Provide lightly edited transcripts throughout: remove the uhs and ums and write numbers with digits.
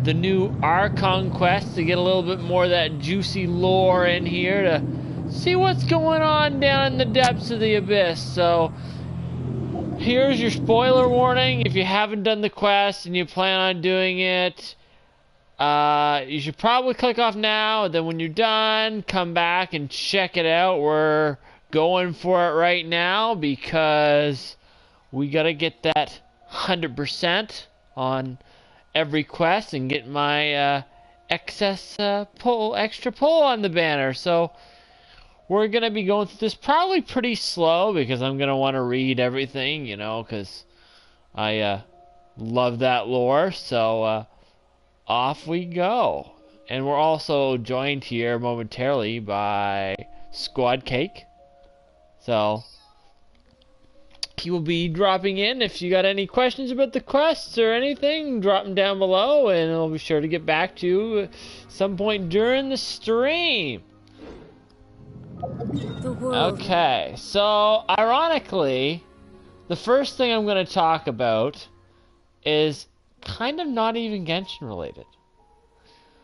the new Archon quest to get a little bit more of that juicy lore in here to see what's going on down in the depths of the abyss. So here's your spoiler warning. If you haven't done the quest and you plan on doing it, you should probably click off now, and then when you're done, come back and check it out. We're going for it right now because we gotta get that 100% on every quest and get my extra pull on the banner. So we're gonna be going through this probably pretty slow because I'm gonna want to read everything, you know, because I love that lore. So off we go. And we're also joined here momentarily by Squad Cake. So he will be dropping in. If you got any questions about the quests or anything, drop them down below and I'll be sure to get back to you some point during the stream. Okay, so ironically, the first thing I'm going to talk about is kind of not even Genshin related.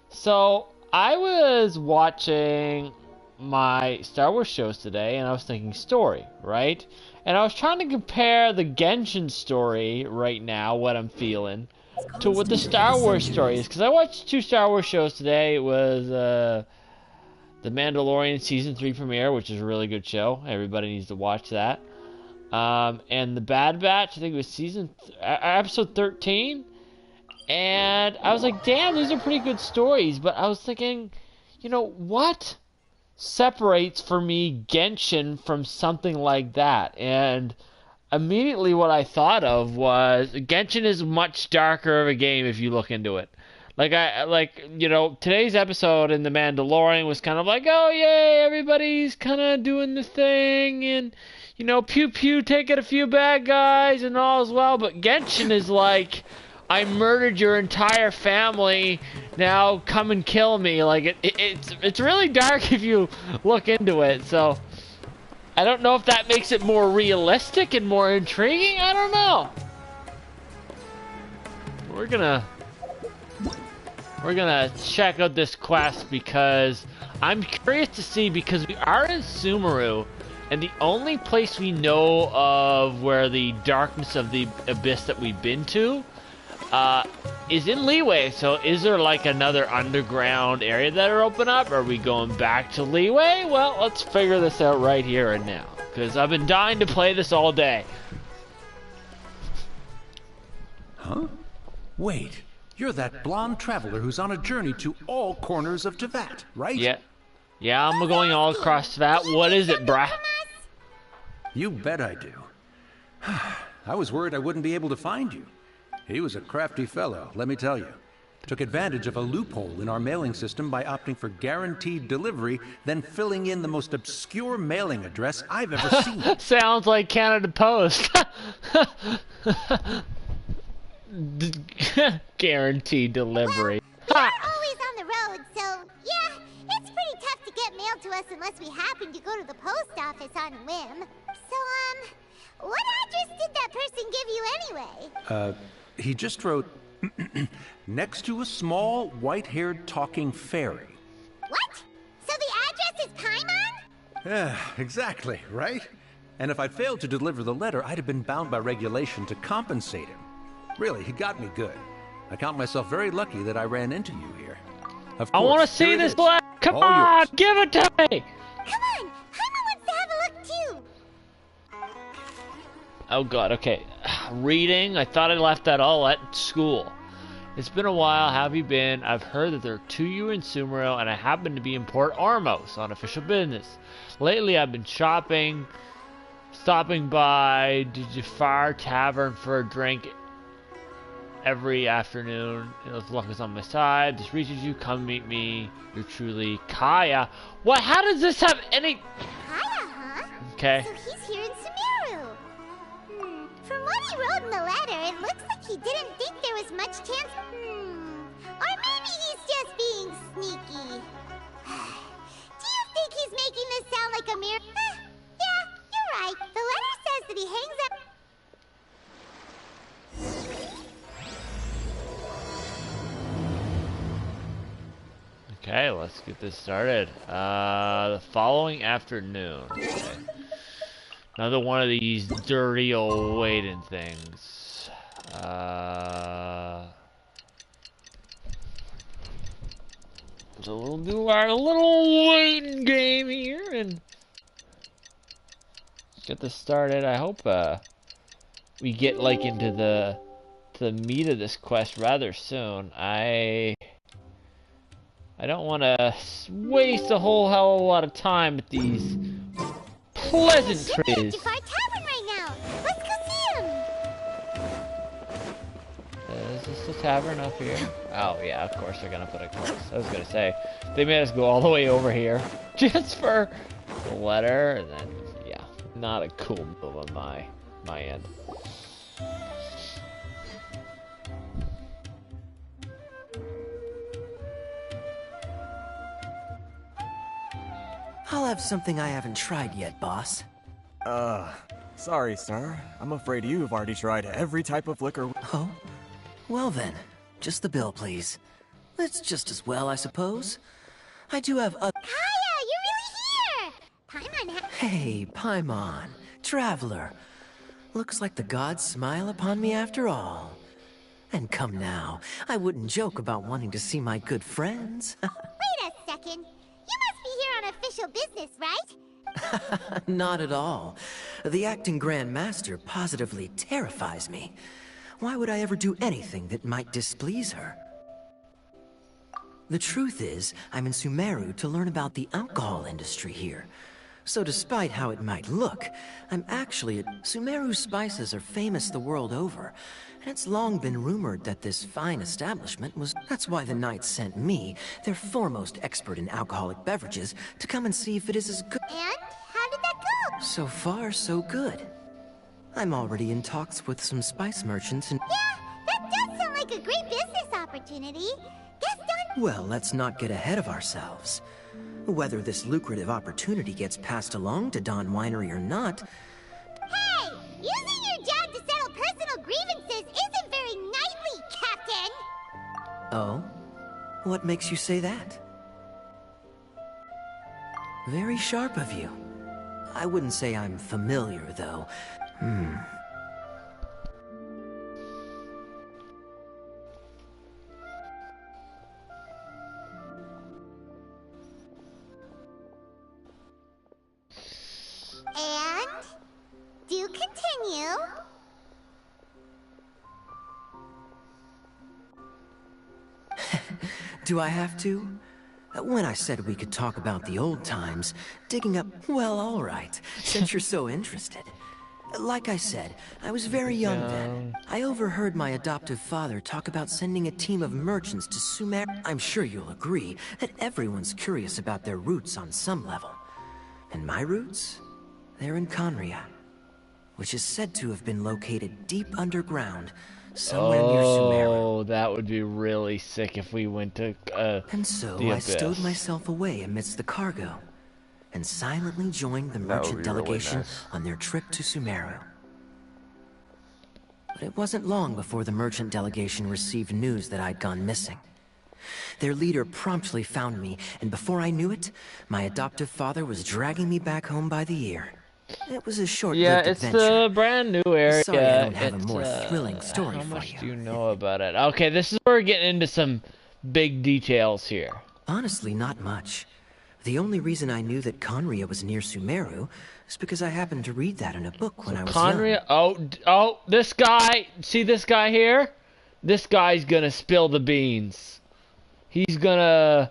So I was watching my Star Wars shows today and I was thinking story, right? And I was trying to compare the Genshin story right now, what I'm feeling, to what the Star Wars story is. Because I watched 2 Star Wars shows today. It was The Mandalorian Season 3 premiere, which is a really good show. Everybody needs to watch that. And The Bad Batch, I think it was episode 13. And I was like, damn, these are pretty good stories. But I was thinking, you know, what separates for me Genshin from something like that? And immediately what I thought of was Genshin is much darker of a game if you look into it. You know, today's episode in The Mandalorian was kind of like, oh yay, everybody's kind of doing the thing and, you know, pew pew, taking a few bad guys and all as well. But Genshin is like, I murdered your entire family, now come and kill me. Like, it's really dark if you look into it. So I don't know if that makes it more realistic and more intriguing. I don't know. We're gonna check out this quest because I'm curious to see, because we are in Sumeru, and the only place we know of where the darkness of the abyss that we've been to is in Leeway. So is there like another underground area that are open up? Are we going back to Leeway? Well, let's figure this out right here and now, because I've been dying to play this all day. Huh? Wait, you're that blonde traveler who's on a journey to all corners of Teyvat, right? Yeah, I'm going all across Teyvat. What is it, brah? You bet I do. I was worried I wouldn't be able to find you. He was a crafty fellow, let me tell you. Took advantage of a loophole in our mailing system by opting for guaranteed delivery, then filling in the most obscure mailing address I've ever seen. Sounds like Canada Post. Guaranteed delivery. Well, we're always on the road, so yeah, it's pretty tough to get mail to us unless we happen to go to the post office on a whim. So, what address did that person give you anyway? He just wrote, next to a small, white-haired talking fairy. What? So the address is Paimon? Yeah, exactly, right? And if I'd failed to deliver the letter, I'd have been bound by regulation to compensate him. Really, he got me good. I count myself very lucky that I ran into you here. Of course, I want to see this letter. Come on, yours. Give it to me. Come on, Paimon wants to have a look too. Oh god, okay. Reading, I thought I left that all at school. It's been a while, how have you been? I've heard that there are 2 you in Sumeru, and I happen to be in Port Ormos on official business. Lately I've been shopping, stopping by Jafar Tavern for a drink every afternoon. As luck is on my side. This reaches you, come meet me. You're truly Kaya. What? How does this have any... Kaya, huh? Okay. So he's here in Sumeru. From what he wrote in the letter, it looks like he didn't think there was much chance. Or maybe he's just being sneaky. Do you think he's making this sound like a mere... yeah, you're right. The letter says that he hangs up... Okay, let's get this started. The following afternoon. Okay. Another one of these dirty old waiting things. So we'll do our little waiting game here and get this started. I hope we get like into the meat of this quest rather soon. I don't want to waste a whole hell of a lot of time with these pleasantries. Jafar Tavern right now. Let's go see him. Is this the tavern up here? Oh yeah, of course they're gonna put a course. I was gonna say they made us go all the way over here just for the letter, and then yeah, not a cool move on my end. I'll have something I haven't tried yet, boss. Sorry, sir. I'm afraid you've already tried every type of liquor. Oh? Well then, just the bill, please. It's just as well, I suppose. I do have a- Kaya, you're really here! Paimon Hey, Paimon, traveler. Looks like the gods smile upon me after all. And come now, I wouldn't joke about wanting to see my good friends. Wait a second. You must be here on official business, right? Not at all. The acting Grand Master positively terrifies me. Why would I ever do anything that might displease her? The truth is, I'm in Sumeru to learn about the alcohol industry here. So despite how it might look, I'm actually at Sumeru spices are famous the world over. And it's long been rumored that this fine establishment was... That's why the Knights sent me, their foremost expert in alcoholic beverages, to come and see if it is as good... And how did that go? So far, so good. I'm already in talks with some spice merchants and... Yeah, that does sound like a great business opportunity. Guess Don... Well, let's not get ahead of ourselves. Whether this lucrative opportunity gets passed along to Don Winery or not... Hey! Using your job to settle personal grievances isn't very knightly, Captain! Oh? What makes you say that? Very sharp of you. I wouldn't say I'm familiar, though. And... do continue. Do I have to? When I said we could talk about the old times, digging up... Well, all right, since you're so interested. Like I said, I was very young then. I overheard my adoptive father talk about sending a team of merchants to Sumeru. I'm sure you'll agree that everyone's curious about their roots on some level. And my roots? They're in Conria, which is said to have been located deep underground, somewhere near Sumeru. Oh, that would be really sick if we went to And so the I abyss. stowed myself away amidst the cargo, and silently joined the merchant delegation on their trip to Sumeru. But it wasn't long before the merchant delegation received news that I'd gone missing. Their leader promptly found me, and before I knew it, my adoptive father was dragging me back home by the ear. It was a short-lived Yeah, it's adventure. the brand new area. Sorry I don't have a It's, more thrilling story how for much you. do you know about it? Okay, this is where we're getting into some big details here. Honestly, not much. The only reason I knew that Conria was near Sumeru is because I happened to read that in a book when I was young. Conria, oh, this guy, see this guy here? This guy's gonna spill the beans. He's gonna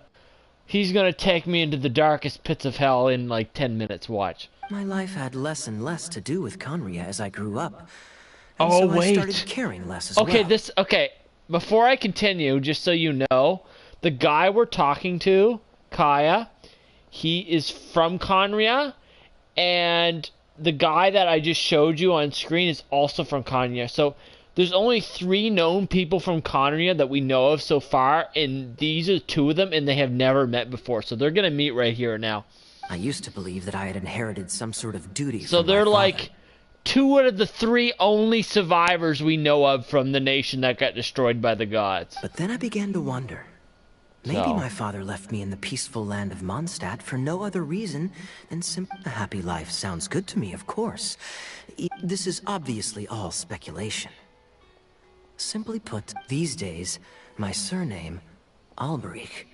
take me into the darkest pits of hell in like 10 minutes, watch. My life had less and less to do with Conria as I grew up. And Oh, so wait. I started caring less as Okay, well. okay, before I continue, just so you know, the guy we're talking to, Kaya, he is from Conria, and the guy that I just showed you on screen is also from Conria. So there's only 3 known people from Conria that we know of so far, and these are 2 of them, and they have never met before. So they're gonna meet right here now. I used to believe that I had inherited some sort of duty So from my they're father. like 2 out of the 3 only survivors we know of from the nation that got destroyed by the gods. But then I began to wonder, Maybe So. my father left me in the peaceful land of Mondstadt for no other reason than simply a happy life sounds good to me, of course. This is obviously all speculation. Simply put, these days, my surname, Alberich,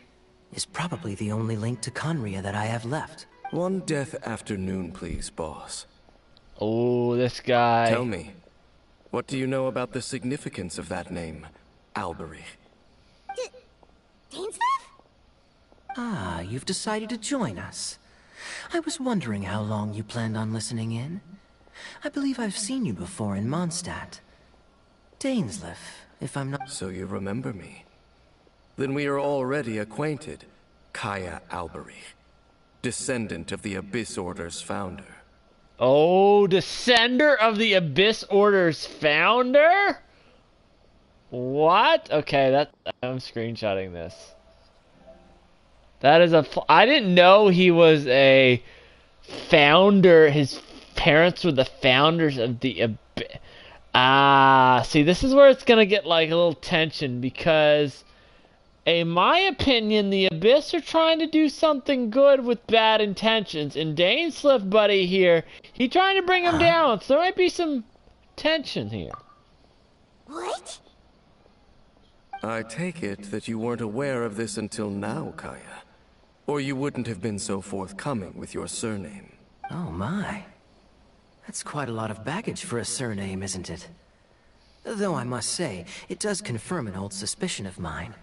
is probably the only link to Conria that I have left. One death afternoon, please, boss. Oh, this guy. Tell me, what do you know about the significance of that name, Alberich? Dainsleif? Ah, you've decided to join us. I was wondering how long you planned on listening in. I believe I've seen you before in Mondstadt. Dainsleif, if I'm not... So you remember me. Then we are already acquainted, Kaya Alberich, descendant of the Abyss Order's founder. Oh, descender of the Abyss Order's founder? What? Okay, I'm screenshotting this. That is I didn't know he was a founder. His parents were the founders of the Abyss. Ah, see, this is where it's gonna get like a little tension because, in my opinion, the Abyss are trying to do something good with bad intentions, and Dainsleif buddy here, he trying to bring him down, so there might be some tension here. What? I take it that you weren't aware of this until now, Kaya. Or you wouldn't have been so forthcoming with your surname. Oh my. That's quite a lot of baggage for a surname, isn't it? Though I must say, it does confirm an old suspicion of mine.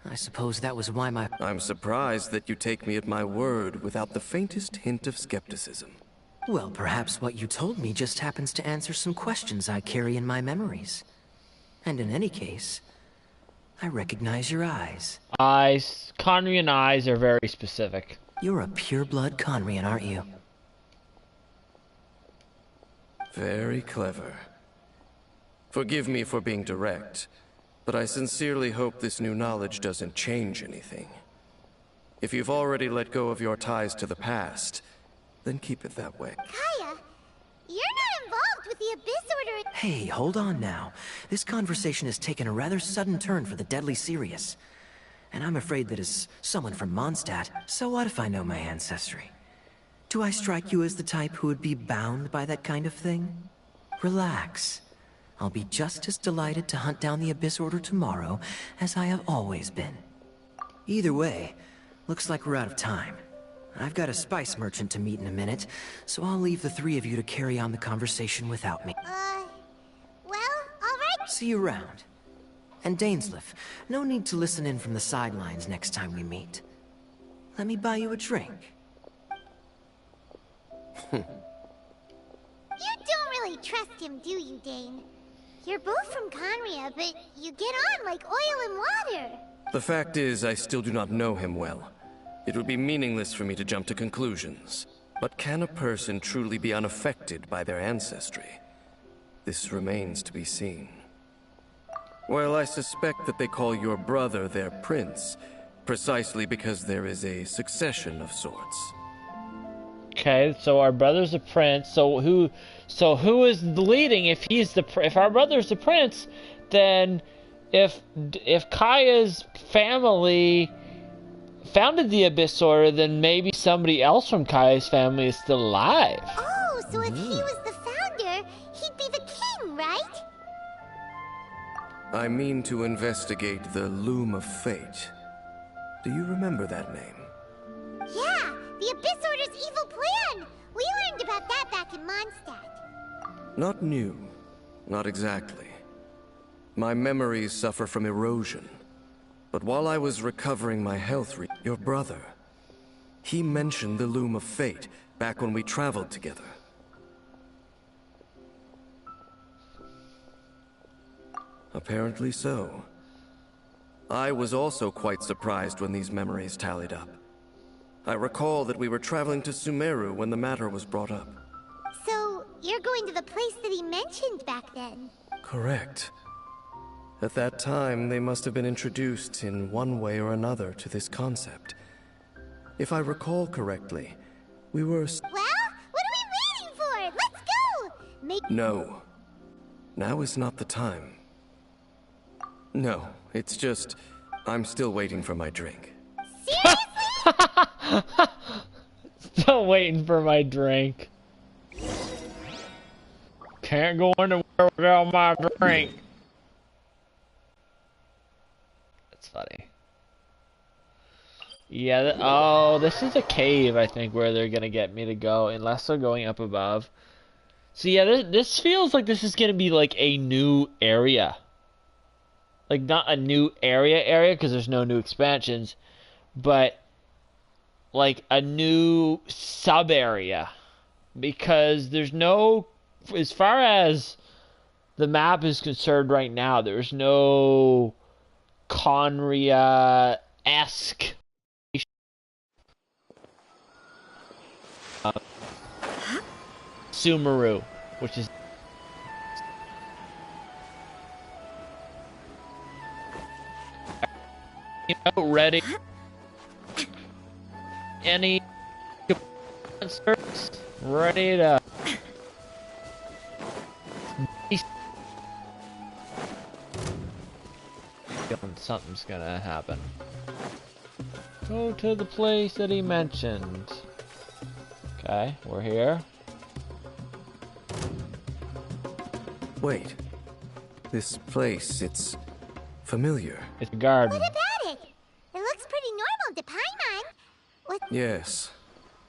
I suppose that was why my... I'm surprised that you take me at my word without the faintest hint of skepticism. Well, perhaps what you told me just happens to answer some questions I carry in my memories. And in any case, I recognize your eyes. Eyes. Conrian eyes are very specific. You're a pure-blood Conrian, aren't you? Very clever. Forgive me for being direct, but I sincerely hope this new knowledge doesn't change anything. If you've already let go of your ties to the past, then keep it that way. Kaya, you're not involved with the Abyss Order. Hey, hold on now. This conversation has taken a rather sudden turn for the deadly serious. And I'm afraid that as someone from Mondstadt, so what if I know my ancestry? Do I strike you as the type who would be bound by that kind of thing? Relax. I'll be just as delighted to hunt down the Abyss Order tomorrow as I have always been. Either way, looks like we're out of time. I've got a spice merchant to meet in a minute, so I'll leave the three of you to carry on the conversation without me. Well, alright. See you around. And Dainsleif, no need to listen in from the sidelines next time we meet. Let me buy you a drink. You don't really trust him, do you, Dane? You're both from Conria, but you get on like oil and water. The fact is, I still do not know him well. It would be meaningless for me to jump to conclusions. But can a person truly be unaffected by their ancestry? This remains to be seen. Well, I suspect that they call your brother their prince, precisely because there is a succession of sorts. Okay, so our brother's a prince. So who is leading? If our brother's the prince, then if Kaya's family founded the Abyss Order, then maybe somebody else from Kaya's family is still alive. Oh, so if he was the founder, he'd be the king, right? I mean to investigate the Loom of Fate. Do you remember that name? Yeah, the Abyss Order's evil plan. We learned about that back in Mondstadt. Not new. Not exactly. My memories suffer from erosion. But while I was recovering my health, your brother, he mentioned the Loom of Fate back when we traveled together. Apparently so. I was also quite surprised when these memories tallied up. I recall that we were traveling to Sumeru when the matter was brought up. So, you're going to the place that he mentioned back then? Correct. At that time, they must have been introduced in one way or another to this concept. If I recall correctly, we were... Well, what are we waiting for? Let's go! No. Now is not the time. No, it's just... I'm still waiting for my drink. Seriously? Still waiting for my drink. Can't go anywhere without my drink. That's funny. Yeah, oh, this is a cave, I think, where they're gonna get me to go, unless they're going up above. So yeah, this feels like this is gonna be like a new area. Like, not a new area, because there's no new expansions, but like a new sub-area. Because there's no, as far as the map is concerned right now, there's no Conria-esque Sumeru, which is ready. Any concerts ready to something's gonna happen. Go to the place that he mentioned. Okay, we're here. Wait. This place, it's familiar. It's a garden. What about it? It looks pretty normal to Paimon. What? Yes.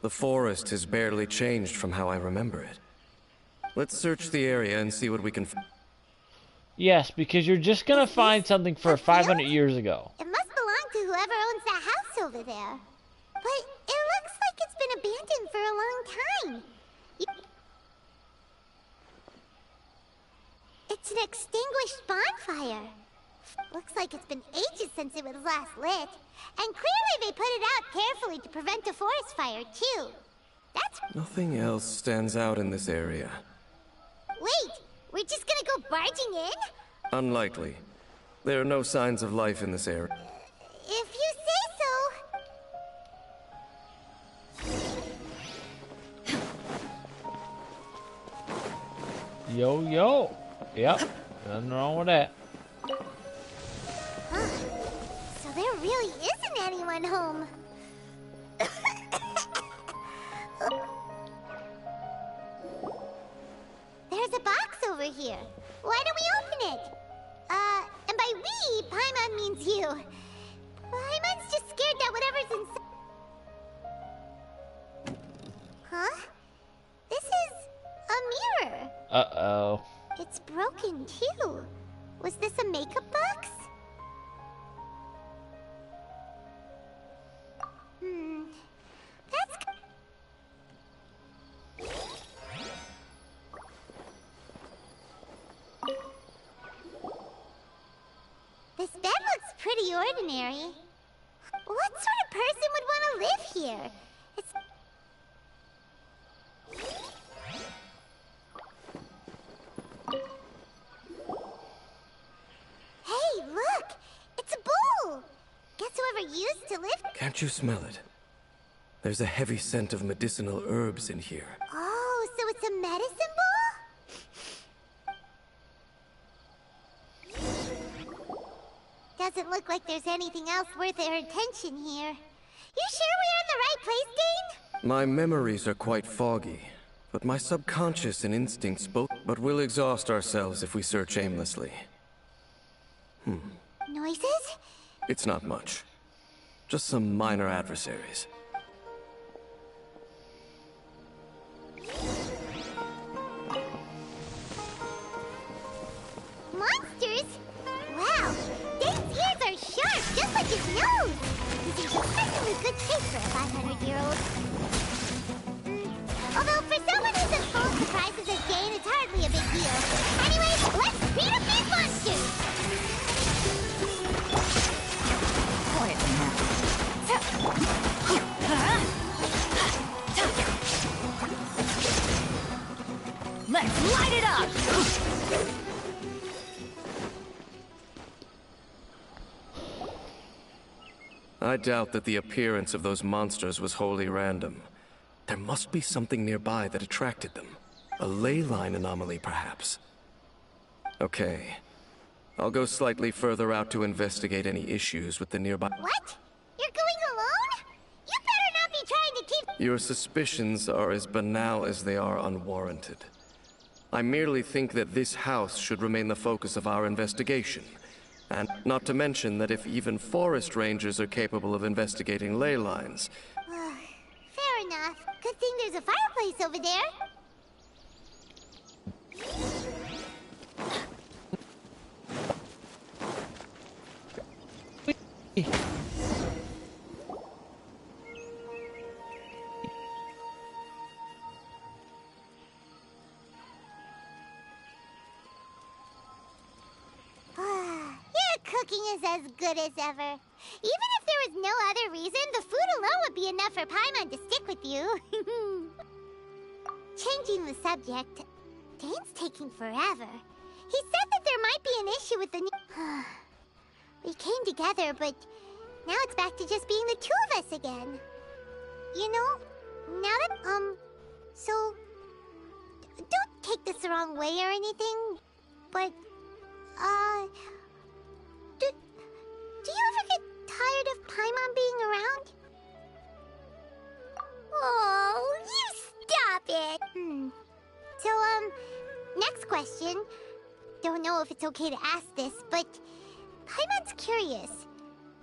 The forest has barely changed from how I remember it. Let's search the area and see what we can Yes, because you're just gonna find something for 500 years ago. It must belong to whoever owns that house over there. But it looks like it's been abandoned for a long time. It's an extinguished bonfire. Looks like it's been ages since it was last lit. And clearly they put it out carefully to prevent a forest fire, too. That's... Nothing else stands out in this area. Wait, we're just gonna go barging in? Unlikely. There are no signs of life in this area. If you say so. Yo, yo. Yep, nothing wrong with that. Huh. So there really isn't anyone home. There's a box over here. Why don't we open it? And by we, Paimon means you. Paimon's just scared that whatever's inside... Huh? This is a mirror. Uh-oh. It's broken, too. Was this a makeup box? That's... This bed looks pretty ordinary. What sort of person would want to live here? It's... Hey, look! It's a bowl! Guess whoever used to live... Can't you smell it? There's a heavy scent of medicinal herbs in here. Oh, so it's a medicine bowl? Doesn't look like there's anything else worth their attention here. You sure we're in the right place, Dane? My memories are quite foggy, but my subconscious and instincts both... But we'll exhaust ourselves if we search aimlessly. Noises? It's not much. Just some minor adversaries. Monsters? Wow, Dane's ears are sharp, just like his nose. He's in especially good shape for a 500-year-old. Although for someone who's as full of surprises as Dane, it's hardly a big deal. Anyway, let's beat up these monsters! Quiet now. Let's light it up! I doubt that the appearance of those monsters was wholly random. There must be something nearby that attracted them. A ley line anomaly, perhaps. Okay. I'll go slightly further out to investigate any issues with the nearby... What? You're going alone? You better not be trying to keep... Your suspicions are as banal as they are unwarranted. I merely think that this house should remain the focus of our investigation. And not to mention that if even forest rangers are capable of investigating ley lines... Fair enough. Good thing there's a fireplace over there. Your cooking is as good as ever. Even if there was no other reason, the food alone would be enough for Paimon to stick with you. Changing the subject, Dane's taking forever. He said that there might be an issue with the new... We came together, but now it's back to just being the two of us again. You know, now that, so... Don't take this the wrong way or anything, but, do you ever get tired of Paimon being around? Oh, you stop it! So, next question. Don't know if it's okay to ask this, but Paimon's curious.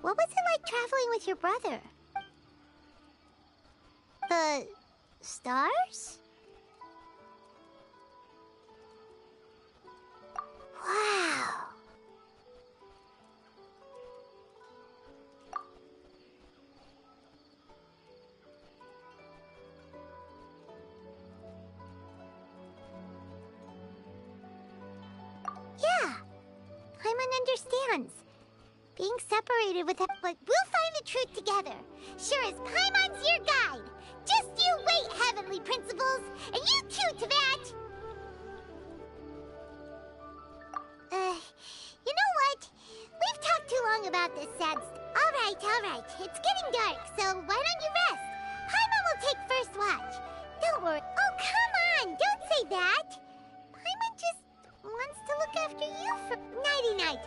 What was it like traveling with your brother? The stars? Wow. Yeah, Paimon understands. Being separated with him, but we'll find the truth together. Sure as Paimon's your guide. Just you wait, Heavenly Principles, and you too, Teyvat. You know what? We've talked too long about this sad all right. It's getting dark, so why don't you rest? Paimon will take first watch. Don't worry. Oh, come on! Don't say that! Paimon just wants to look after you for nighty-night.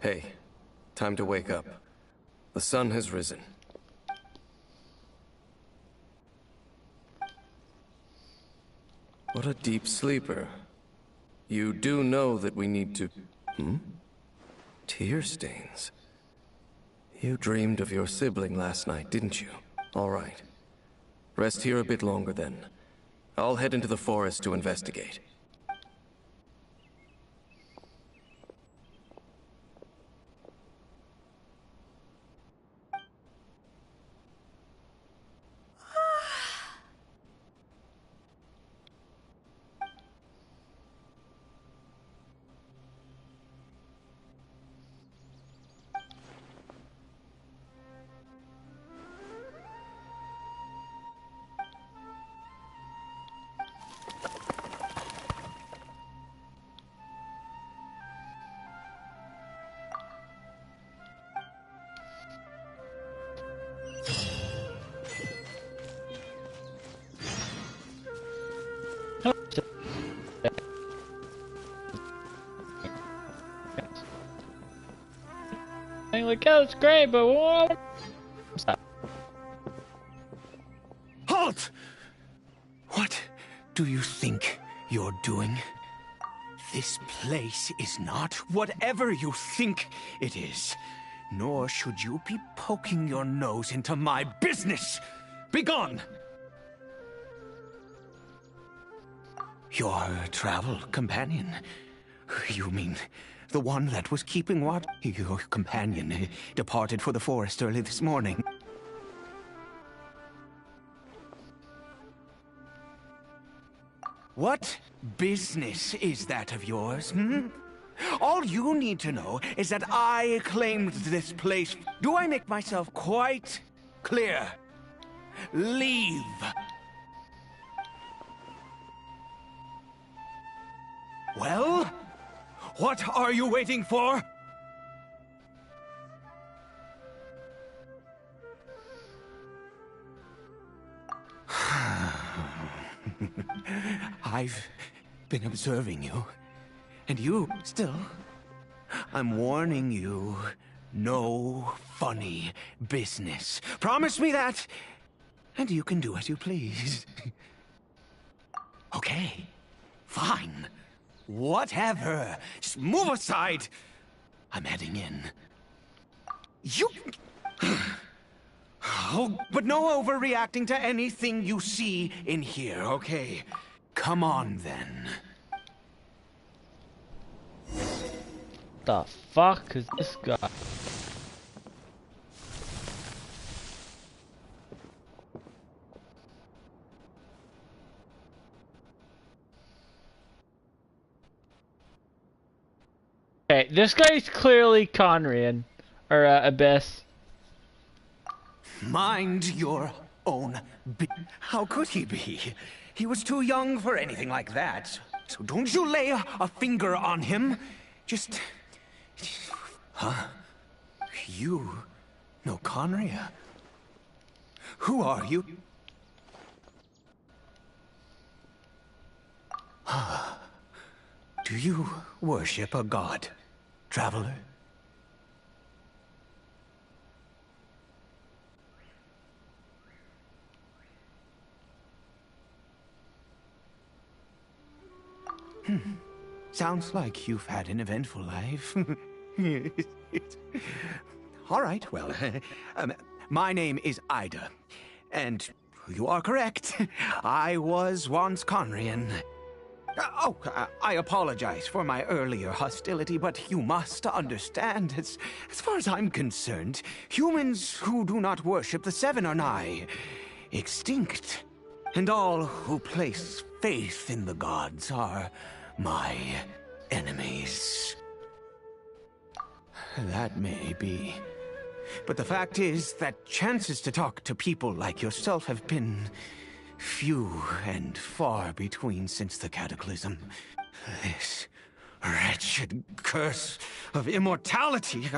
Hey, time to wake up. The sun has risen. What a deep sleeper. You do know that we need to... Tear stains. You dreamed of your sibling last night, didn't you? All right. Rest here a bit longer then. I'll head into the forest to investigate. Like, oh, it's great, but what? Halt! What do you think you're doing? This place is not whatever you think it is. Nor should you be poking your nose into my business! Begone! Your travel companion? You mean The one that was keeping watch? Your companion departed for the forest early this morning. What business is that of yours, hmm? All you need to know is that I claimed this place. Do I make myself quite clear? Leave. Well, what are you waiting for? I've been observing you, and you still. I'm warning you, no funny business. Promise me that, and you can do as you please. Okay, fine. Whatever. Just move aside. I'm heading in. You... Oh, but no overreacting to anything you see in here, okay? Come on, then. The fuck is this guy? Okay, this guy's clearly Conrian, or Abyss. Mind your own How could he be? He was too young for anything like that. So don't you lay a finger on him. Just... Huh? You know Conria? Who are you? Do you worship a god, traveler? Sounds like you've had an eventful life. All right, well, my name is Ida, and you are correct. I was once Conrian. I apologize for my earlier hostility, but you must understand, as far as I'm concerned, humans who do not worship the Seven are nigh extinct. And all who place faith in the gods are my enemies. That may be. But the fact is that chances to talk to people like yourself have been few and far between since the cataclysm. This wretched curse of immortality.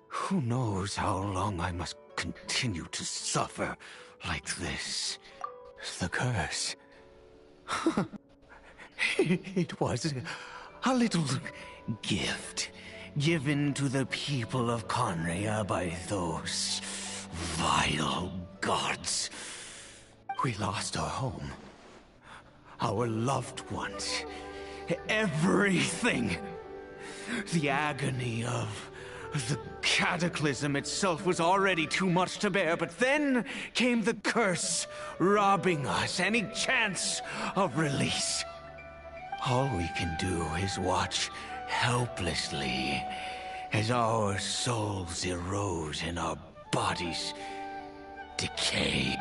Who knows how long I must continue to suffer like this? The curse. It was a little gift given to the people of Conria by those vile gods. We lost our home, our loved ones, everything. The agony of the cataclysm itself was already too much to bear, but then came the curse, robbing us any chance of release. All we can do is watch helplessly as our souls erode and our bodies decay.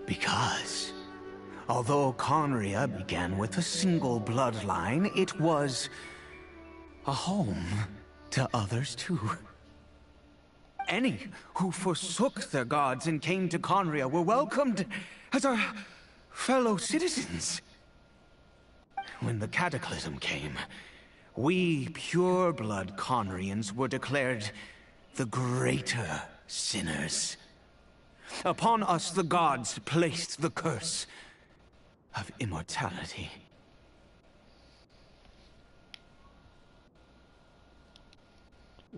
Because, although Conria began with a single bloodline, it was a home to others too. Any who forsook their gods and came to Conria were welcomed as our fellow citizens. When the cataclysm came, we pure-blood Conrians were declared the greater sinners. Upon us, the gods placed the curse of immortality.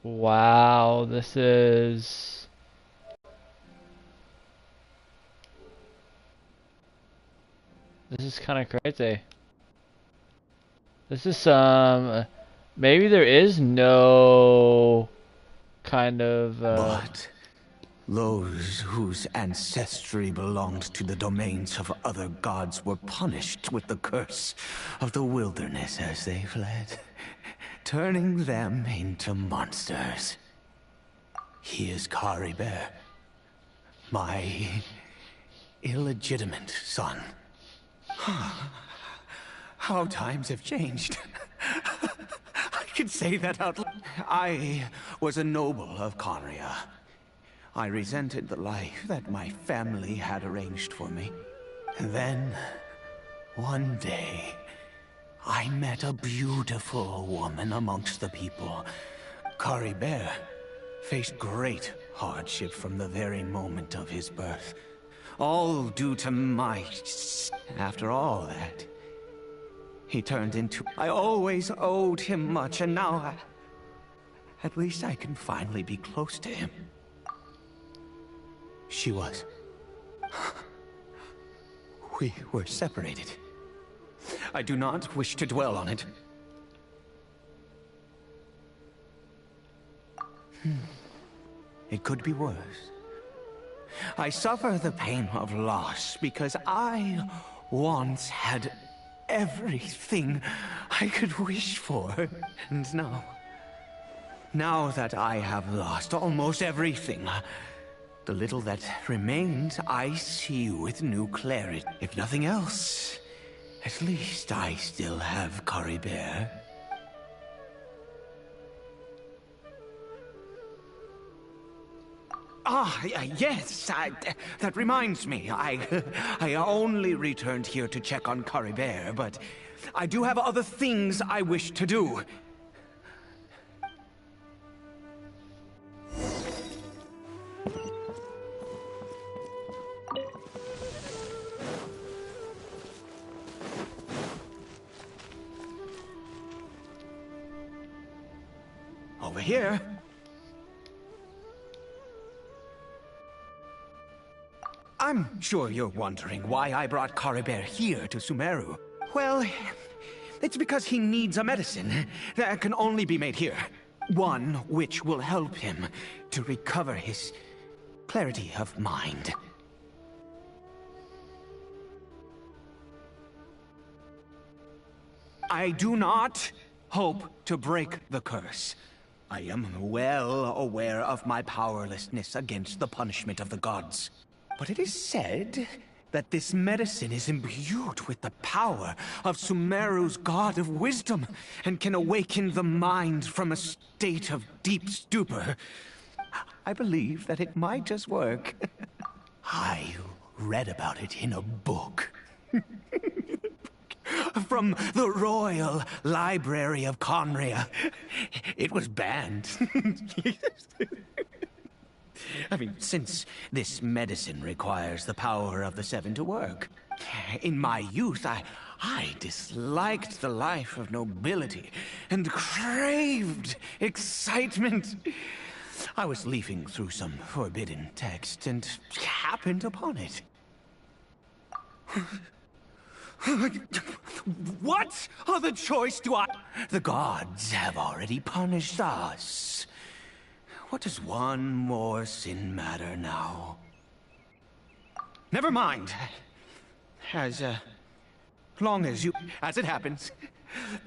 Wow, this is... This is kind of crazy. This is some... maybe there is no kind of... But Those whose ancestry belonged to the domains of other gods were punished with the curse of the wilderness as they fled, turning them into monsters. He is Kari Bear, my illegitimate son. How times have changed. I could say that out loud. I was a noble of Conria. I resented the life that my family had arranged for me. And then, one day, I met a beautiful woman amongst the people. Kari Bear faced great hardship from the very moment of his birth. All due to my... After all that, he turned into... I always owed him much, and now at least I can finally be close to him. She was. We were separated. I do not wish to dwell on it. It could be worse. I suffer the pain of loss because I once had everything I could wish for. And now that I have lost almost everything, the little that remains I see with new clarity. If nothing else, at least I still have Kari Bear. Yes, that reminds me. I only returned here to check on Kari Bear, but I do have other things I wish to do. Over here. I'm sure you're wondering why I brought Kari Bear here to Sumeru. Well, it's because he needs a medicine that can only be made here. One which will help him to recover his clarity of mind. I do not hope to break the curse. I am well aware of my powerlessness against the punishment of the gods. But it is said that this medicine is imbued with the power of Sumeru's god of wisdom and can awaken the mind from a state of deep stupor. I believe that it might just work. I read about it in a book. From the Royal Library of Conria. It was banned. I mean, since this medicine requires the power of the Seven to work. In my youth, I disliked the life of nobility and craved excitement. I was leafing through some forbidden text and happened upon it. What other choice do I... The gods have already punished us. What does one more sin matter now? Never mind. As long as you... As it happens,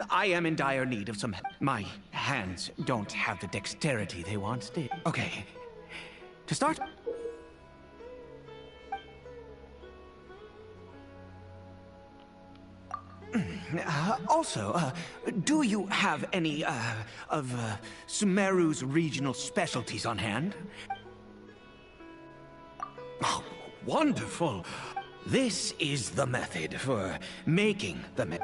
I am in dire need of some... My hands don't have the dexterity they once did. Okay. To start... Also, do you have any, of Sumeru's regional specialties on hand? Oh, wonderful! This is the method for making the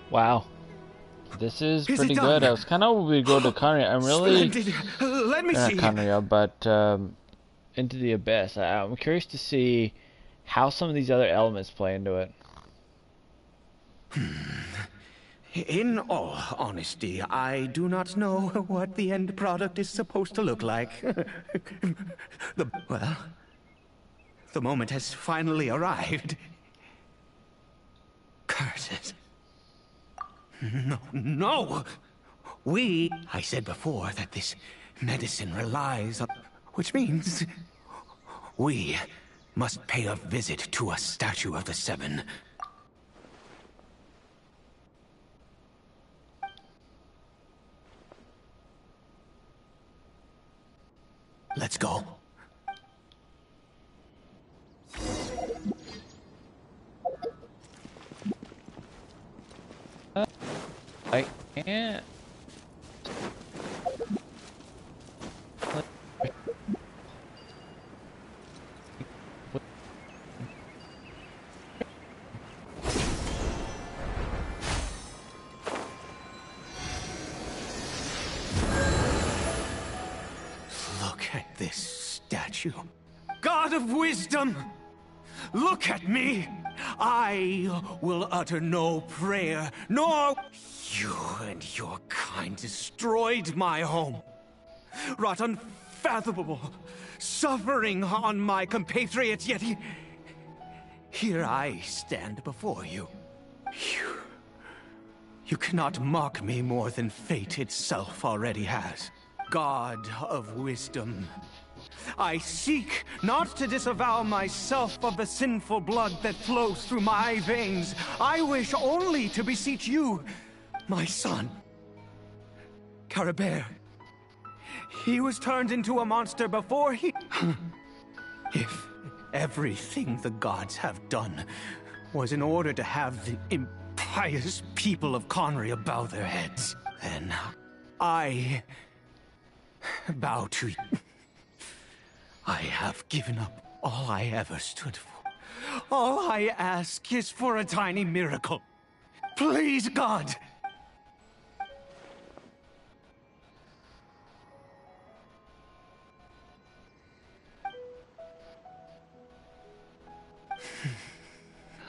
Wow. This is pretty good. I was kind of hoping we'd go to Kari. I'm really... Splendid. Let me not see. Conrail, but Into the Abyss. I'm curious to see how some of these other elements play into it. In all honesty, I do not know what the end product is supposed to look like. Well, the moment has finally arrived. Curses. No, no! I said before that this medicine relies on... Which means... we must pay a visit to a statue of the Seven. Let's go. I can't. Look at this statue. God of wisdom! Look at me! I will utter no prayer, nor... You and your kind destroyed my home. Wrought unfathomable suffering on my compatriots, yet here I stand before you. You cannot mock me more than fate itself already has. God of wisdom, I seek not to disavow myself of the sinful blood that flows through my veins. I wish only to beseech you, my son. Caribert. He was turned into a monster before he... If everything the gods have done was in order to have the impious people of Conria bow their heads, then I bow to you. I have given up all I ever stood for. All I ask is for a tiny miracle. Please, God!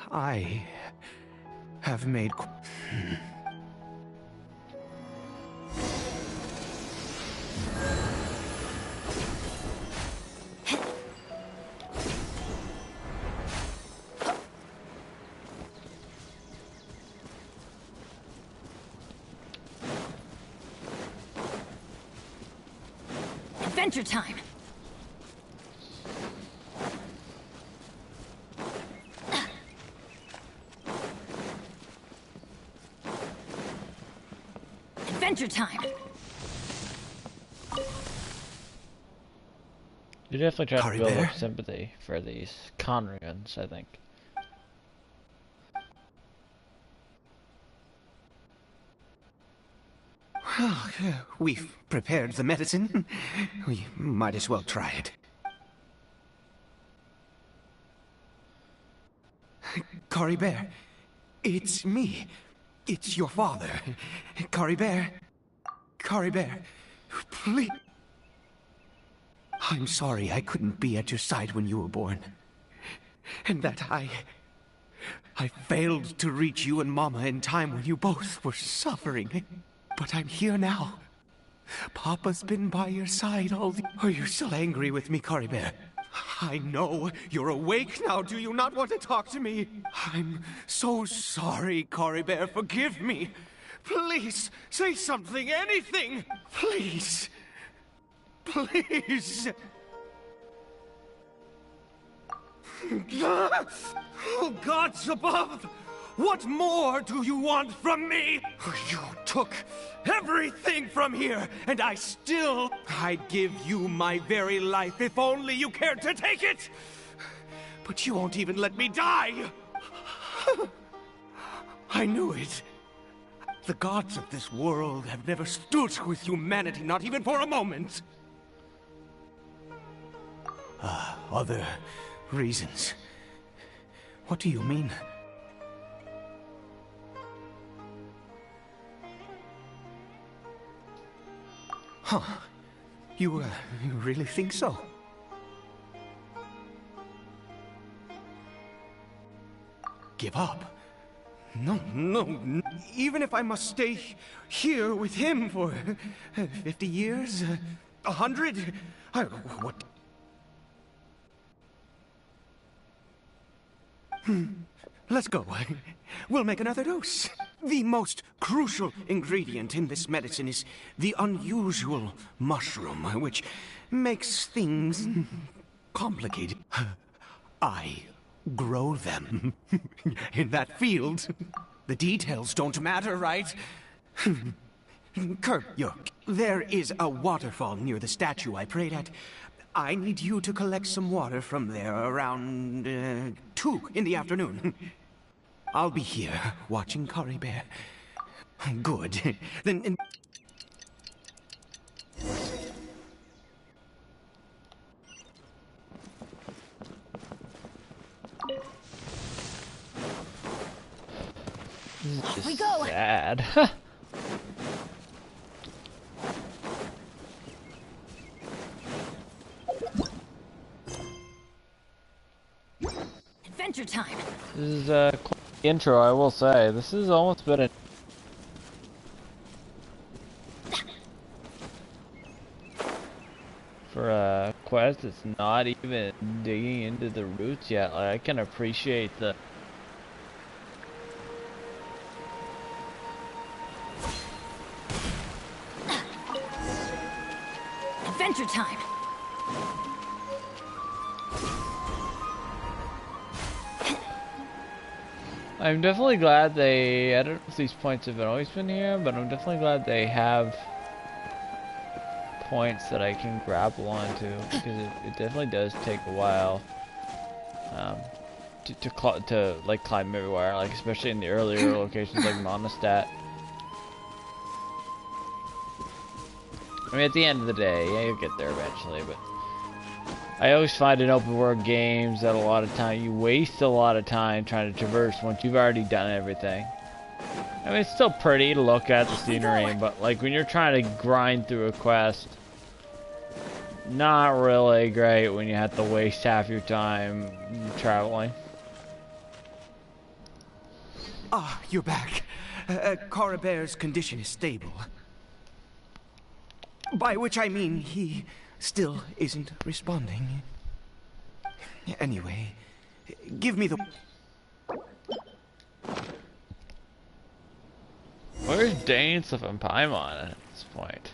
I have made... Adventure time! Adventure time! You definitely try to build Caribert? up sympathy for these Conrians, I think. Well, we've prepared the medicine. We might as well try it. Caribert, it's me. It's your father. Caribert. Caribert, please. I'm sorry I couldn't be at your side when you were born. And that I failed to reach you and Mama in time when you both were suffering. But I'm here now. Papa's been by your side all the... Are you still angry with me, Caribert? I know you're awake now. Do you not want to talk to me? I'm so sorry, Caribert. Forgive me. Please, say something, anything. Please. Please. Oh, gods above! What more do you want from me? You took everything from here, and I'd give you my very life if only you cared to take it! But you won't even let me die! I knew it. The gods of this world have never stood with humanity, not even for a moment. Other reasons. What do you mean? Huh. You really think so? Give up? No, no. Even if I must stay here with him for 50 years, 100, what? Let's go. We'll make another dose. The most crucial ingredient in this medicine is the unusual mushroom, which makes things complicated. I grow them in that field. The details don't matter, right? Curb your... There is a waterfall near the statue I prayed at. I need you to collect some water from there around 2 in the afternoon. I'll be here watching Kari Bear. Good. Then... This is we go. sad. Adventure time. This is quite the intro, I will say. This has almost been a... For a quest that's not even digging into the roots yet. Like, I can appreciate the... Adventure time. I'm definitely glad I don't know if these points have always been here, but I'm definitely glad they have points that I can grapple onto, because it definitely does take a while to like climb everywhere, like especially in the earlier locations like Monostat. I mean, at the end of the day, yeah, you'll get there eventually, but I always find in open world games that a lot of time you waste a lot of time trying to traverse once you've already done everything. I mean, it's still pretty to look at the scenery, but like when you're trying to grind through a quest, not really great when you have to waste half your time traveling. Ah, you're back. Kara Bear's condition is stable. By which I mean he still isn't responding. Anyway, give me the... Where's Dance of Paimon at this point?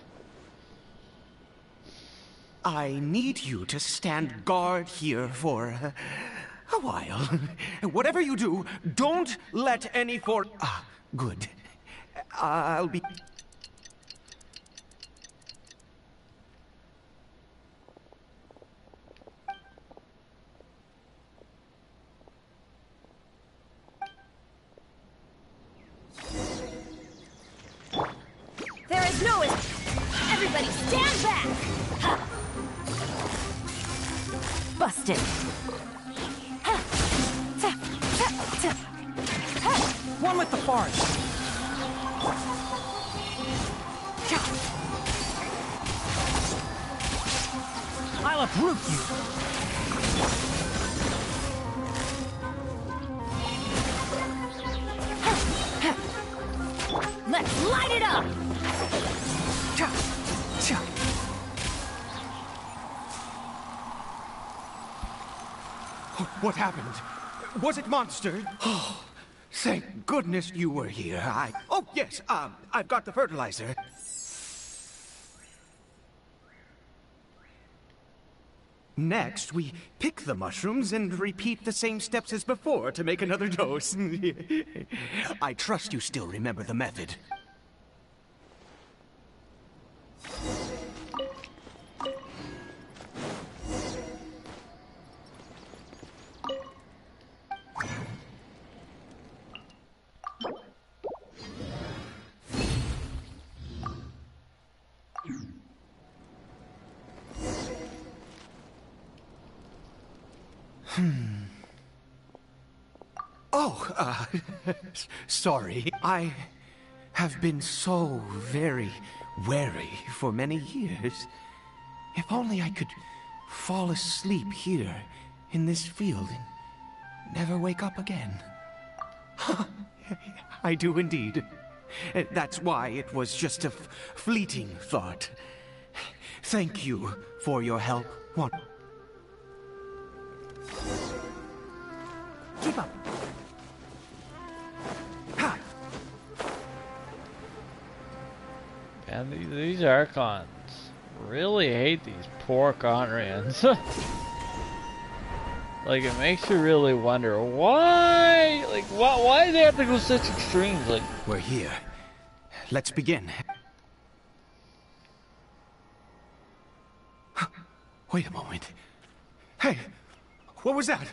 I need you to stand guard here for a while. Whatever you do, don't let any for... Ah, good. I'll be... There is no... Everybody stand back! Ha. Busted. Ha. Ta. Ta. Ta. Ha. One with the forest. I'll uproot you. Let's light it up! What happened? Was it monster? Oh, thank goodness you were here. Oh, yes, I've got the fertilizer. Next, we pick the mushrooms and repeat the same steps as before to make another dose. I trust you still remember the method. Oh, sorry. I have been so very wary for many years. If only I could fall asleep here in this field and never wake up again. I do indeed. That's why it was just a fleeting thought. Thank you for your help. Keep up. Ha! And these Archons really hate these poor Conrians. Like, it makes you really wonder why. Like, why do they have to go such extremes? Like, we're here. Let's begin. Wait a moment. Hey, what was that?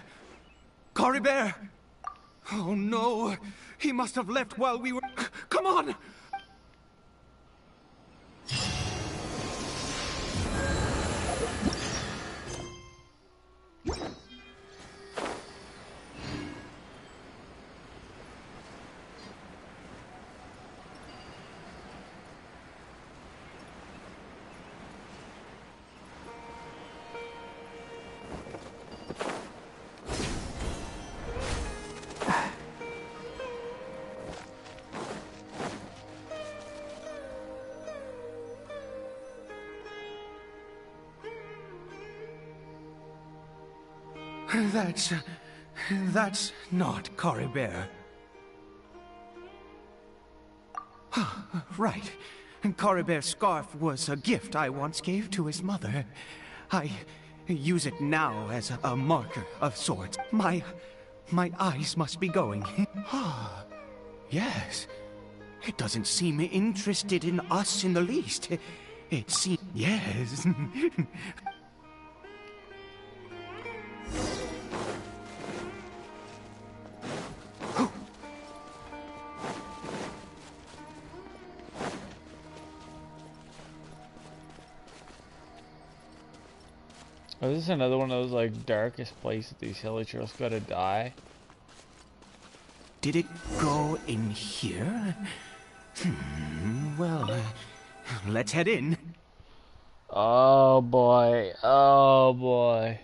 Coribert! Oh no, he must have left while we were... Come on! That's not Coribert. Right. Coribert's scarf was a gift I once gave to his mother. I use it now as a marker of sorts. My eyes must be going. Yes. It doesn't seem interested in us in the least. It seems... Yes. oh, is this another one of those, like, darkest places these villagers gotta die? Did it go in here? Well, let's head in. Oh boy, oh boy.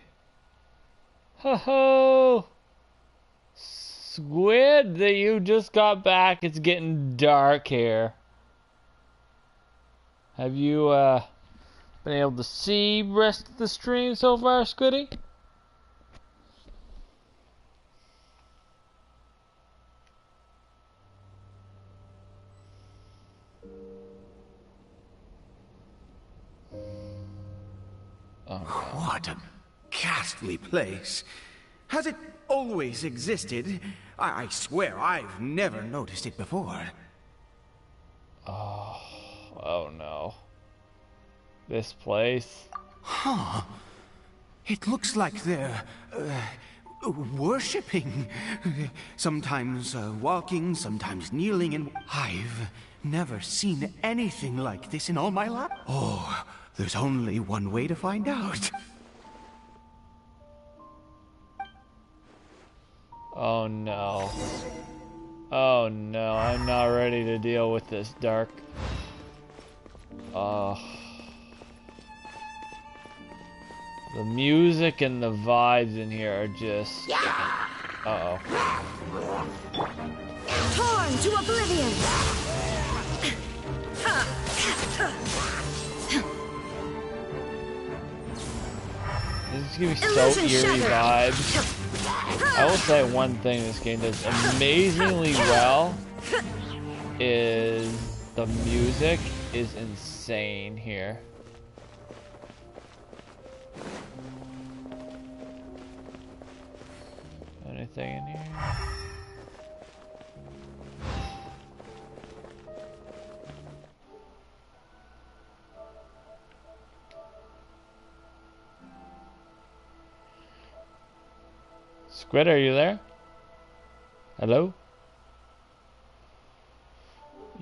Ho ho! Squid, that you just got back, it's getting dark here. Have you, been able to see rest of the stream so far, Squiddy? Oh, no. What a ghastly place. Has it always existed? I swear I've never noticed it before. Oh no. This place? Huh. It looks like they're, worshipping. Sometimes walking, sometimes kneeling, and I've never seen anything like this in all my life. Oh, there's only one way to find out. Oh no. Oh no, I'm not ready to deal with this dark. The music and the vibes in here are just... Uh-oh. Torn to oblivion! This is gonna be so eerie vibes. I will say one thing this game does amazingly well is the music is insane here. Anything in here? Squid, are you there? Hello?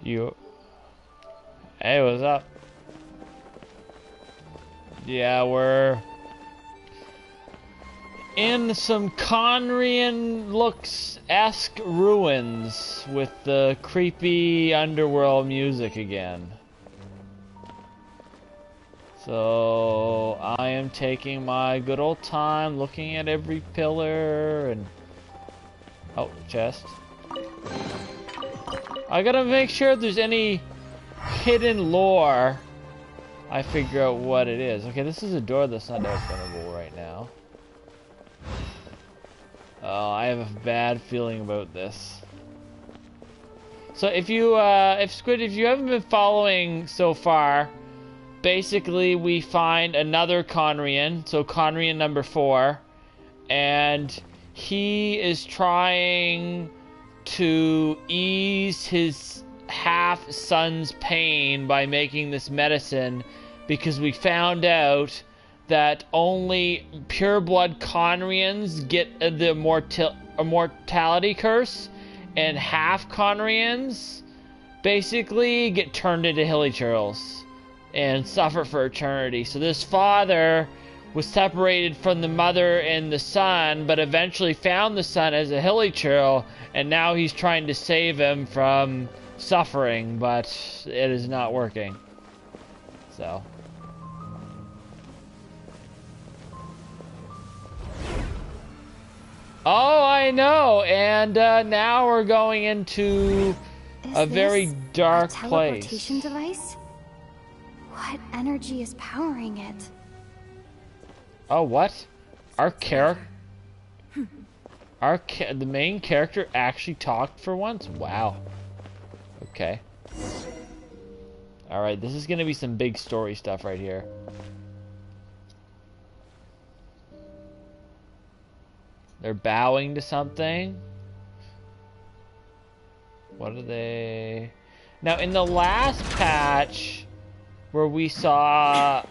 You... Hey, what's up? Yeah, we're... in some Conrian looks-esque ruins with the creepy underworld music again. So I am taking my good old time looking at every pillar and... Oh, chest. I gotta make sure if there's any hidden lore, I figure out what it is. Okay, this is a door that's not openable right now. Oh, I have a bad feeling about this. So if you, Squid, if you haven't been following so far, basically we find another Conrian, so Conrian number 4, and he is trying to ease his half-son's pain by making this medicine, because we found out that only pure-blood Conrians get the mortality curse, and half Conrians basically get turned into hilly churls and suffer for eternity. So this father was separated from the mother and the son, but eventually found the son as a hilly churl, and now he's trying to save him from suffering, but it is not working. So... Oh, I know, and now we're going into a very dark place. Teleportation device? What energy is powering it? Oh, what? Our character, the main character actually talked for once? Wow. Okay. All right, this is gonna be some big story stuff right here. They're bowing to something. What are they? Now, in the last patch, where we saw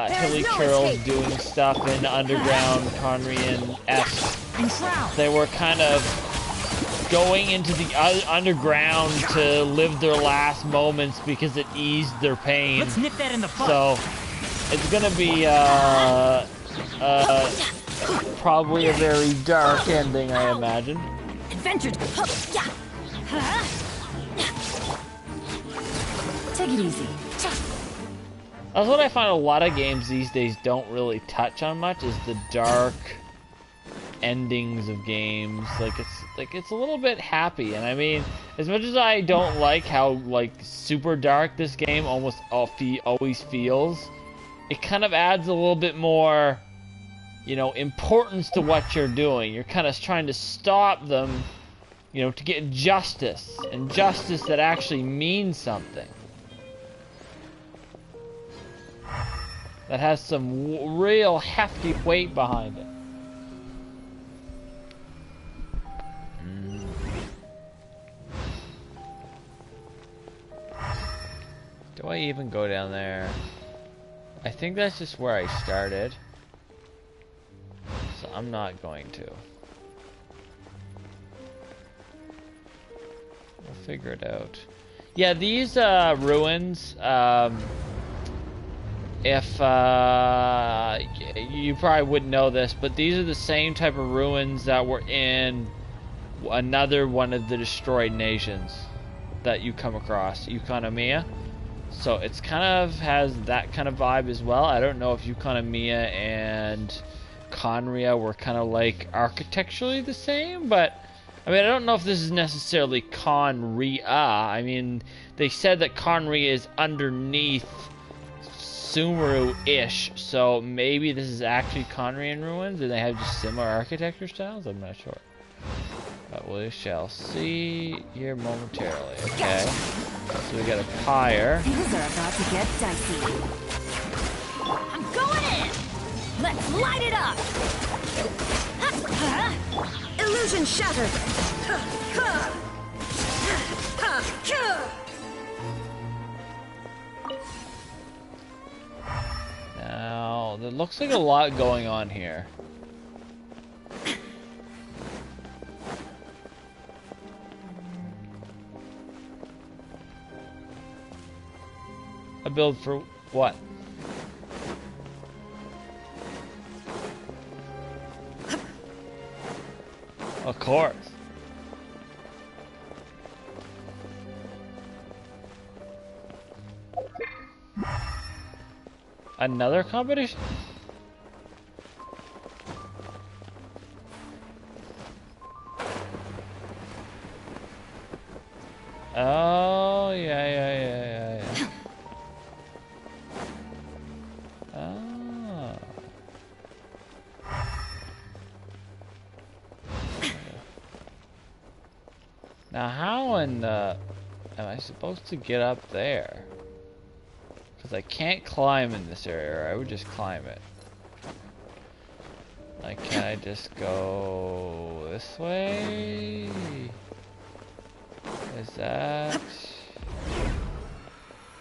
hilly churls doing stuff in underground Conrian-esque, they were kind of going into the underground to live their last moments because it eased their pain. Let's nip that in the butt. So, it's gonna be probably a very dark ending, I imagine. Adventure. Take it easy. That's what I find a lot of games these days don't really touch on much, is the dark endings of games. It's a little bit happy, and I mean, as much as I don't like how super dark this game almost always feels, it kind of adds a little bit more, you know, importance to what you're doing. You're kind of trying to stop them, you know, to get justice, and justice that actually means something. That has some real hefty weight behind it. Do I even go down there? I think that's just where I started. So I'm not going to. We'll figure it out. Yeah, these ruins, if you probably wouldn't know this, but these are the same type of ruins that were in another one of the destroyed nations that you come across, Economia. So it's kind of has that kind of vibe as well. I don't know if Economia and Conria were kind of like architecturally the same, but I mean, I don't know if this is necessarily Conria. I mean, they said that Conria is underneath Sumeru-ish, so maybe this is actually Conrian ruins and they have just similar architecture styles? I'm not sure. But we shall see here momentarily, okay? So we got a pyre. Things are about to get dicey. I'm going in! Let's light it up! Illusion shattered! Now, there looks like a lot going on here. A build for what? Of course. Another competition? Oh, yeah. Oh. Now, how in the... am I supposed to get up there? Because I can't climb in this area, or I would just climb it. Like, can I just go this way? Is that...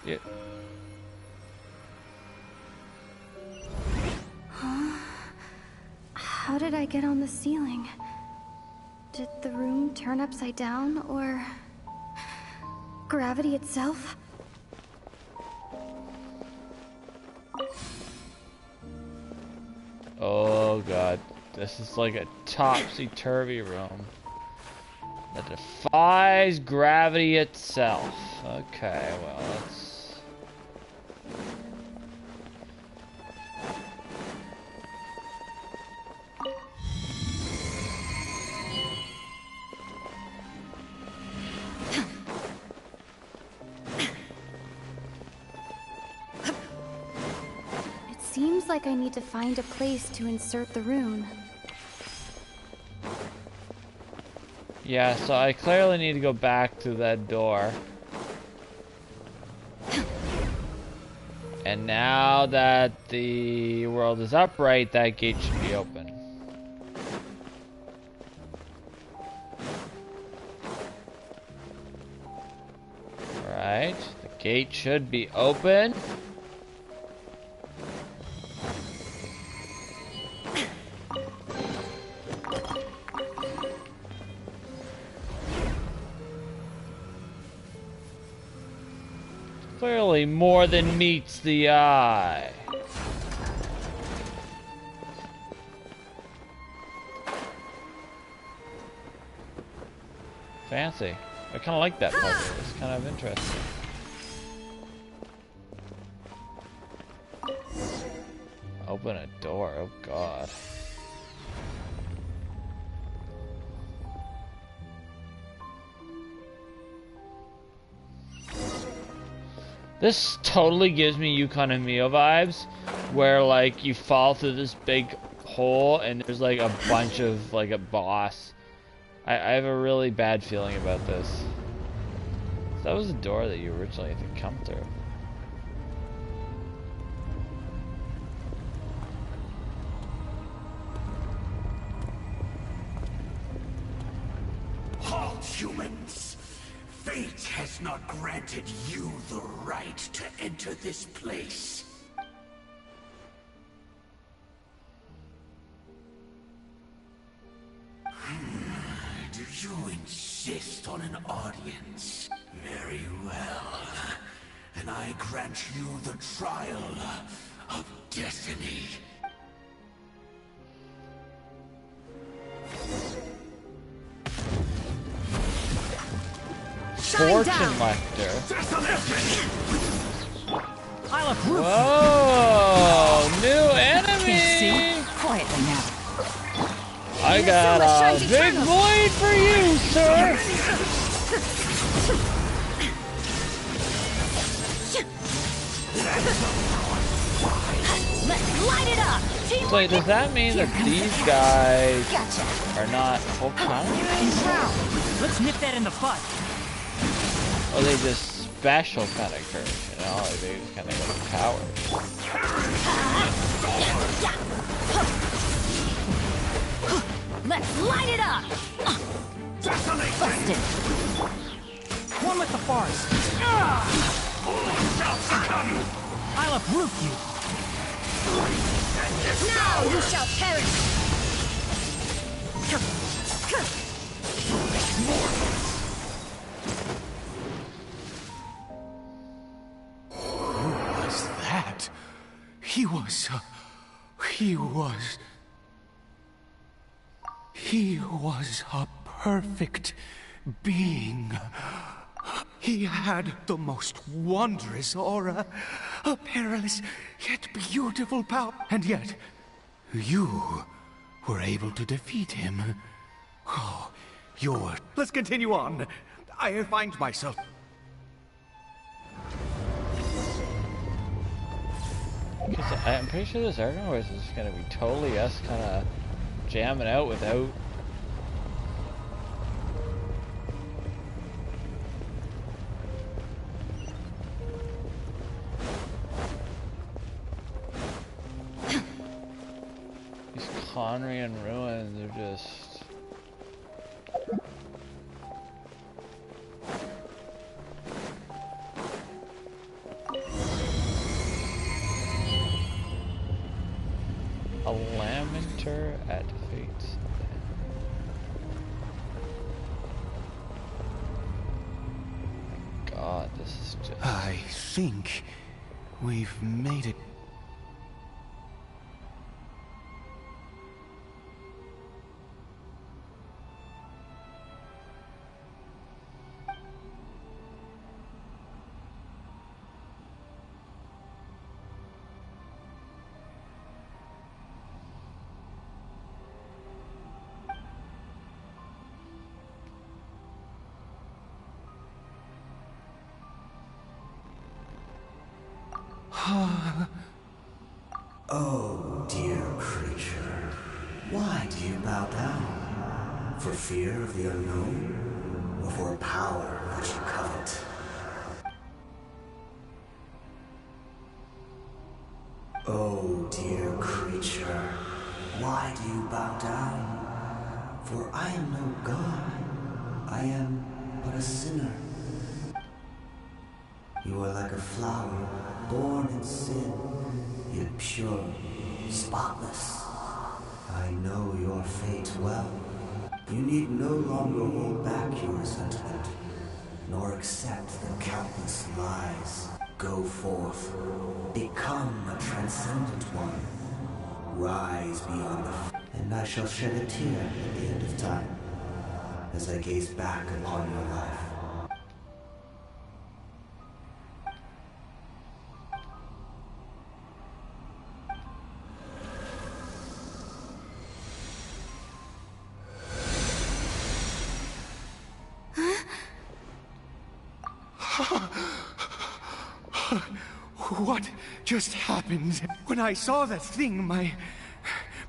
yeah. How did I get on the ceiling? Did the room turn upside down, or... gravity itself? Oh god, this is like a topsy-turvy room that defies gravity itself. Okay, well, let's... Seems like I need to find a place to insert the rune. Yeah, so I clearly need to go back to that door. And now that the world is upright, that gate should be open. Alright, the gate should be open. Clearly more than meets the eye. Fancy. I kind of like that puzzle. It's kind of interesting. Open a door. Oh god. This totally gives me Yukon and Mio vibes, where like you fall through this big hole and there's like a bunch of like a boss. I have a really bad feeling about this. That was the door that you originally had to come through. Halt, humans! Fate has not granted you the right to enter this place. Do you insist on an audience? Very well. And I grant you the trial of destiny. Fortune Lecter. Whoa! New enemy! Quietly now. I got a big blade for you, sir! Let's light it up! So does that mean that these guys are not full counters? Let's nip that in the bud. Or are they just special kind of courage, you know? Like they just kind of like cowards. Let's light it up! Busted. One with the forest. I'll uproot you. Now you shall perish! Who was that? He was a perfect being. He had the most wondrous aura, a perilous yet beautiful power, and yet you were able to defeat him. Oh, you're... Let's continue on. I find myself... Because I'm pretty sure this Argon Wars is going to be totally us kind of jamming out without... These Conrian ruins are just... A Lamenter at Fate's End. God, this is just... I think we've made it. Oh, dear creature. Why do you bow down? For fear of the unknown? Or for power that you covet? Oh, dear creature. Why do you bow down? For I am no god. I am but a sinner. You are like a flower, born in sin, yet pure, spotless. I know your fate well. You need no longer hold back your resentment, nor accept the countless lies. Go forth, become a transcendent one. Rise beyond and I shall shed a tear at the end of time, as I gaze back upon your life. What just happened? When I saw that thing, my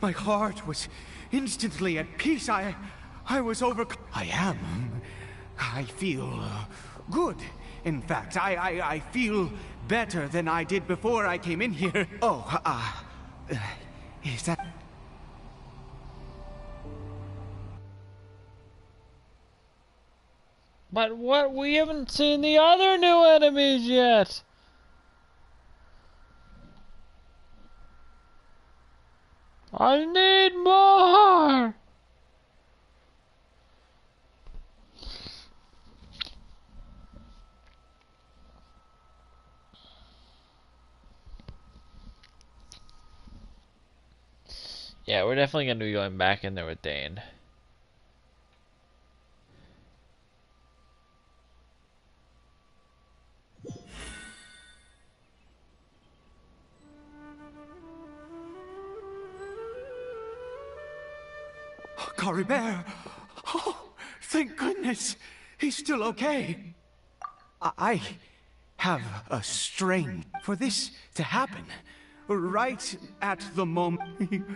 heart was instantly at peace. I was overcome. I feel good. In fact, I feel better than I did before I came in here. Oh, is that... But what? We haven't seen the other new enemies yet! I need more! Yeah, we're definitely going to be going back in there with Dane. Caribert! Oh, thank goodness! He's still okay. I have a strain for this to happen. Right at the moment.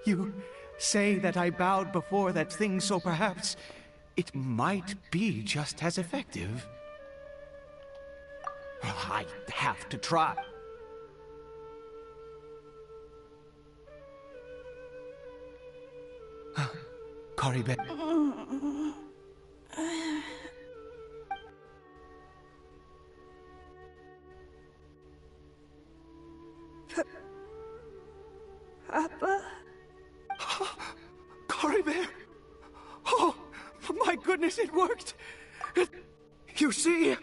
You say that I bowed before that thing, so perhaps it might be just as effective. I have to try. Caribert. Papa? Caribert! Oh, my goodness, it worked! You see,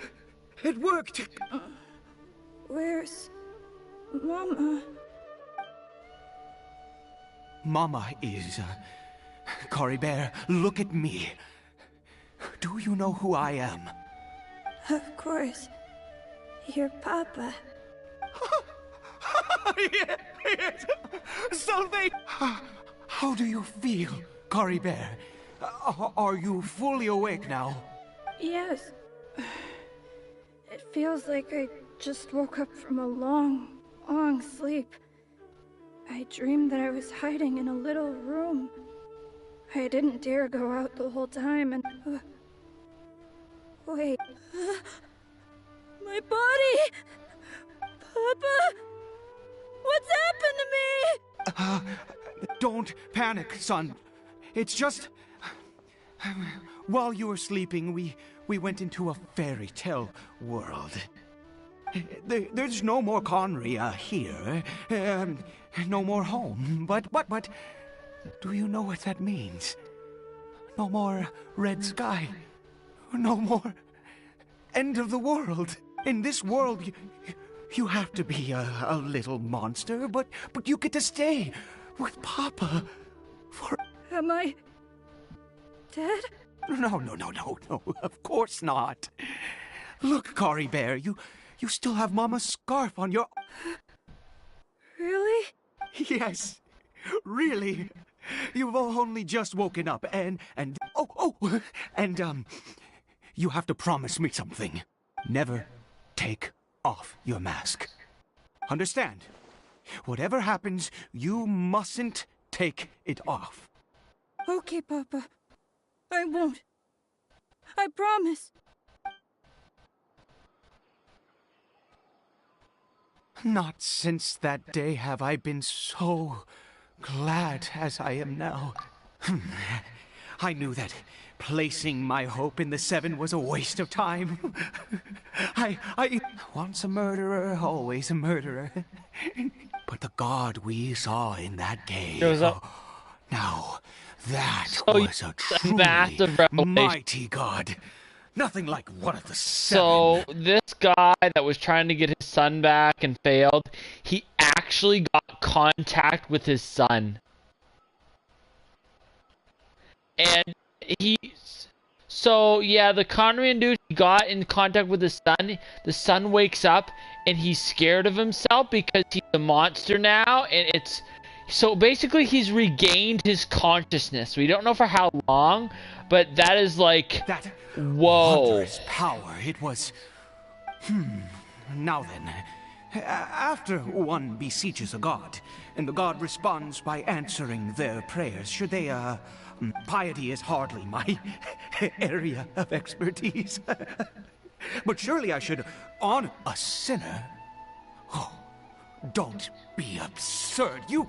it worked! Where's Mama? Mama is... Caribert, look at me. Do you know who I am? Of course. Your papa. Yes. Salve! How do you feel, Cory Bear? Are you fully awake now? Yes. It feels like I just woke up from a long, long sleep. I dreamed that I was hiding in a little room. I didn't dare go out the whole time and... Wait. My body! Papa! What's happened to me? Don't panic, son. It's just... While you were sleeping, we went into a fairy tale world. There's no more Conry here. No more home. But, do you know what that means? No more red sky. No more end of the world. In this world, you have to be a little monster, but you get to stay with Papa for... Am I... dead? No, of course not. Look, Cory Bear, you still have Mama's scarf on your... Really? Yes, really. You've only just woken up, and you have to promise me something. Never take off your mask. Understand? Whatever happens, you mustn't take it off. Okay, Papa. I won't. I promise. Not since that day have I been so glad as I am now. I knew that placing my hope in the Seven was a waste of time. I once a murderer, always a murderer. But the god we saw in that cave... Now, that was a truly mighty god. Nothing like one of the Seven. So, this guy that was trying to get his son back and failed, he actually got contact with his son. And so yeah, the Conrian dude got in contact with his son. The son wakes up and he's scared of himself because he's a monster now, and it's... So basically he's regained his consciousness. We don't know for how long, but that is like... That whoa. Wondrous power, it was... Now then, after one beseeches a god, and the god responds by answering their prayers, should they, piety is hardly my area of expertise. But surely I should honor a sinner. Oh, don't be absurd. You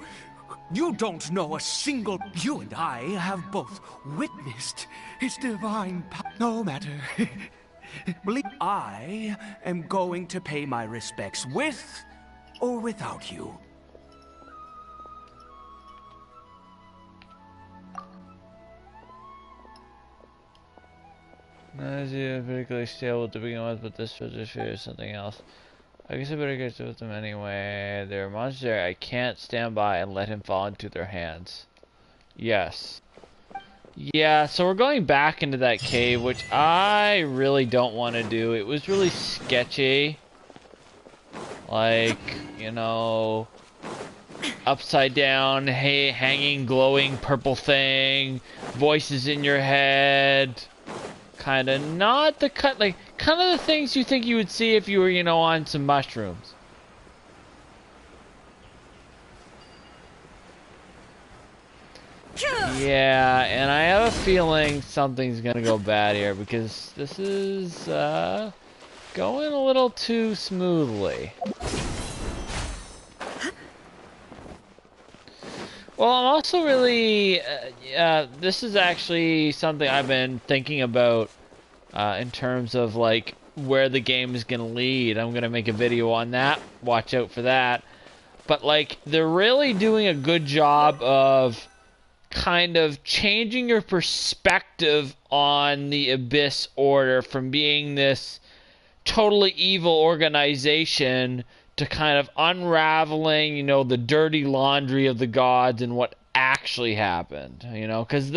don't know a single... You and I have both witnessed his divine power. No matter. Believe I am going to pay my respects with or without you. Not particularly stable to begin with, but this is something else. I guess I better get with them anyway. They're a monster. I can't stand by and let him fall into their hands. Yes. Yeah, so we're going back into that cave, which I really don't want to do. It was really sketchy. Like, you know, upside down, hey, hanging, glowing purple thing, voices in your head. Kind of not the cut, like, kind of the things you think you would see if you were, you know, on some mushrooms. Yeah, and I have a feeling something's gonna go bad here because this is going a little too smoothly. Well, I'm also really, this is actually something I've been thinking about in terms of like where the game is gonna lead. I'm gonna make a video on that. Watch out for that. But like, they're really doing a good job of kind of changing your perspective on the Abyss Order from being this totally evil organization to kind of unraveling, you know, the dirty laundry of the gods and what actually happened, you know, because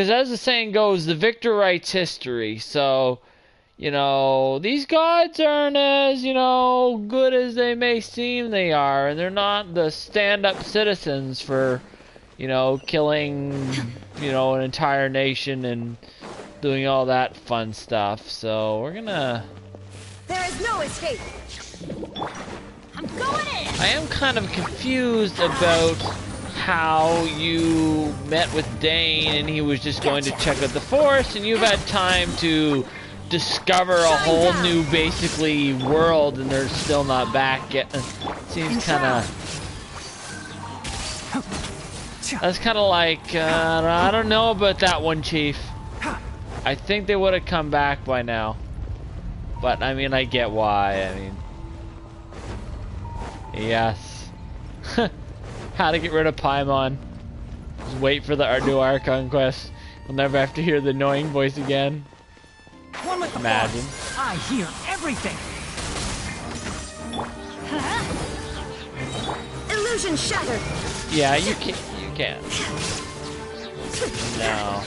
as the saying goes, the victor writes history. So, you know, these gods aren't as, you know, good as they may seem they are, and they're not the stand-up citizens for, you know, killing, you know, an entire nation and doing all that fun stuff. So we're gonna... There is no escape. I'm going in. I am kind of confused about how you met with Dane and he was just going to check out the forest, and you've had time to discover a whole new, basically, world, and they're still not back yet. Seems kind of... That's kind of like, I don't know about that one, Chief. I think they would have come back by now. But, I mean, I get why. I mean... Yes. How to get rid of Paimon. Just wait for the new Archon quest. We'll never have to hear the annoying voice again. One with the Imagine. force. I hear everything. Illusion shattered. Yeah, you can. You can. No.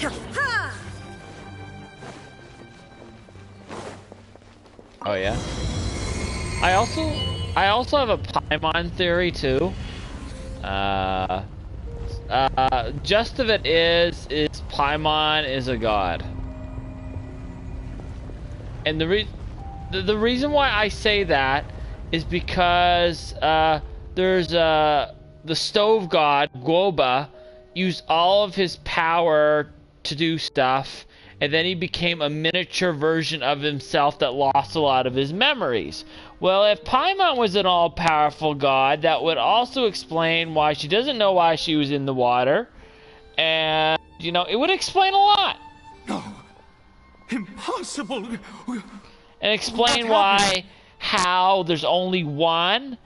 Oh yeah. I also have a Paimon theory too. Just of it is Paimon is a god. And the reason why I say that is because there's the stove god Guoba used all of his power to do stuff, and then he became a miniature version of himself that lost a lot of his memories. Well, if Paimon was an all-powerful god, that would also explain why she doesn't know why she was in the water, and you know, it would explain a lot. No. Impossible! And explain why, how there's only one,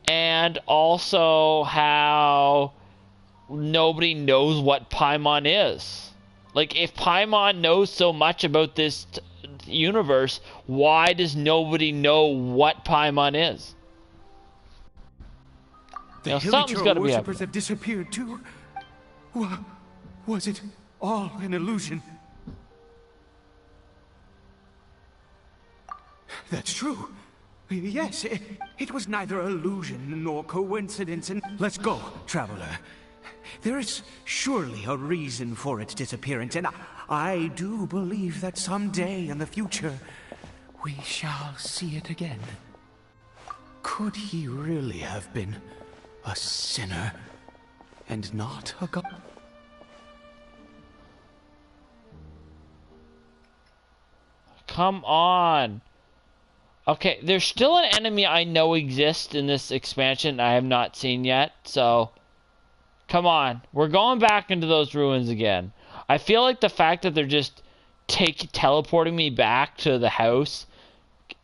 and also how nobody knows what Paimon is. Like, if Paimon knows so much about this universe, why does nobody know what Paimon is? The You know, something's gotta be worshippers happening. have disappeared too. Was it all an illusion? That's true. Yes, it was neither illusion nor coincidence. And let's go, traveler. There is surely a reason for its disappearance, and I do believe that someday in the future we shall see it again. Could he really have been a sinner and not a god? Come on. Okay, there's still an enemy I know exists in this expansion I have not seen yet, so... Come on. We're going back into those ruins again. I feel like the fact that they're just teleporting me back to the house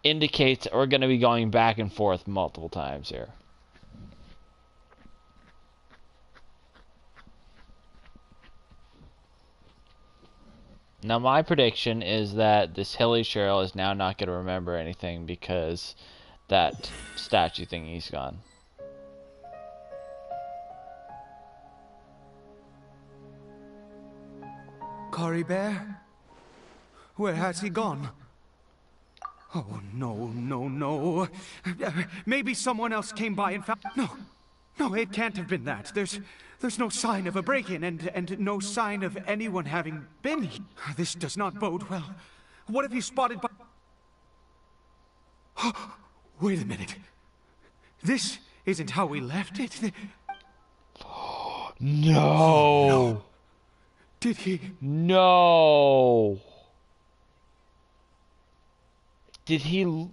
indicates that we're going to be going back and forth multiple times here. Now my prediction is that this Hilly Cheryl is now not going to remember anything because that statue thingy's gone. Cory Bear? Where has he gone? Oh, no, no, no. Maybe someone else came by and found... No, it can't have been that. There's no sign of a break-in and no sign of anyone having been here. This does not bode well. What if he spotted by... Wait a minute. This isn't how we left it. No. No. Did he? No. Did he?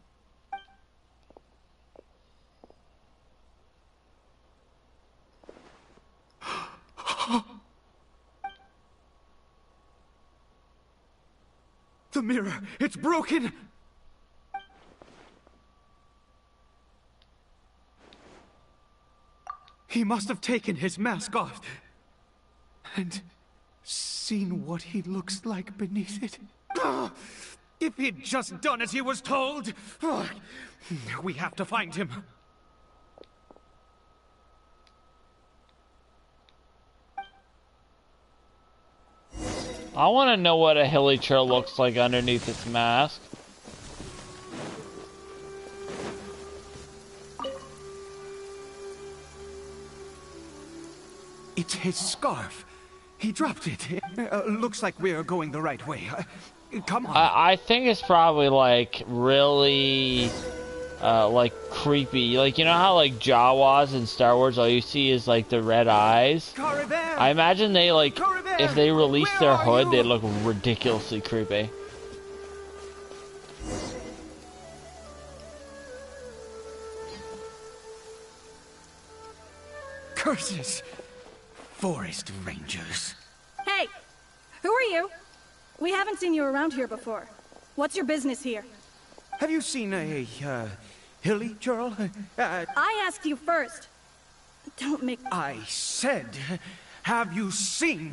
The mirror, it's broken. He must have taken his mask off and seen what he looks like beneath it. If he'd just done as he was told! We have to find him. I want to know what a hilly churl looks like underneath its mask. It's his scarf. He dropped it. Looks like we're going the right way. Come on. I think it's probably like really like creepy. Like, you know how like Jawas in Star Wars, all you see is like the red eyes? I imagine they like, if they released their hood, they'd look ridiculously creepy. Curses! Forest rangers. Hey! Who are you? We haven't seen you around here before. What's your business here? Have you seen a, hilly girl? I asked you first. Don't make... I said, have you seen?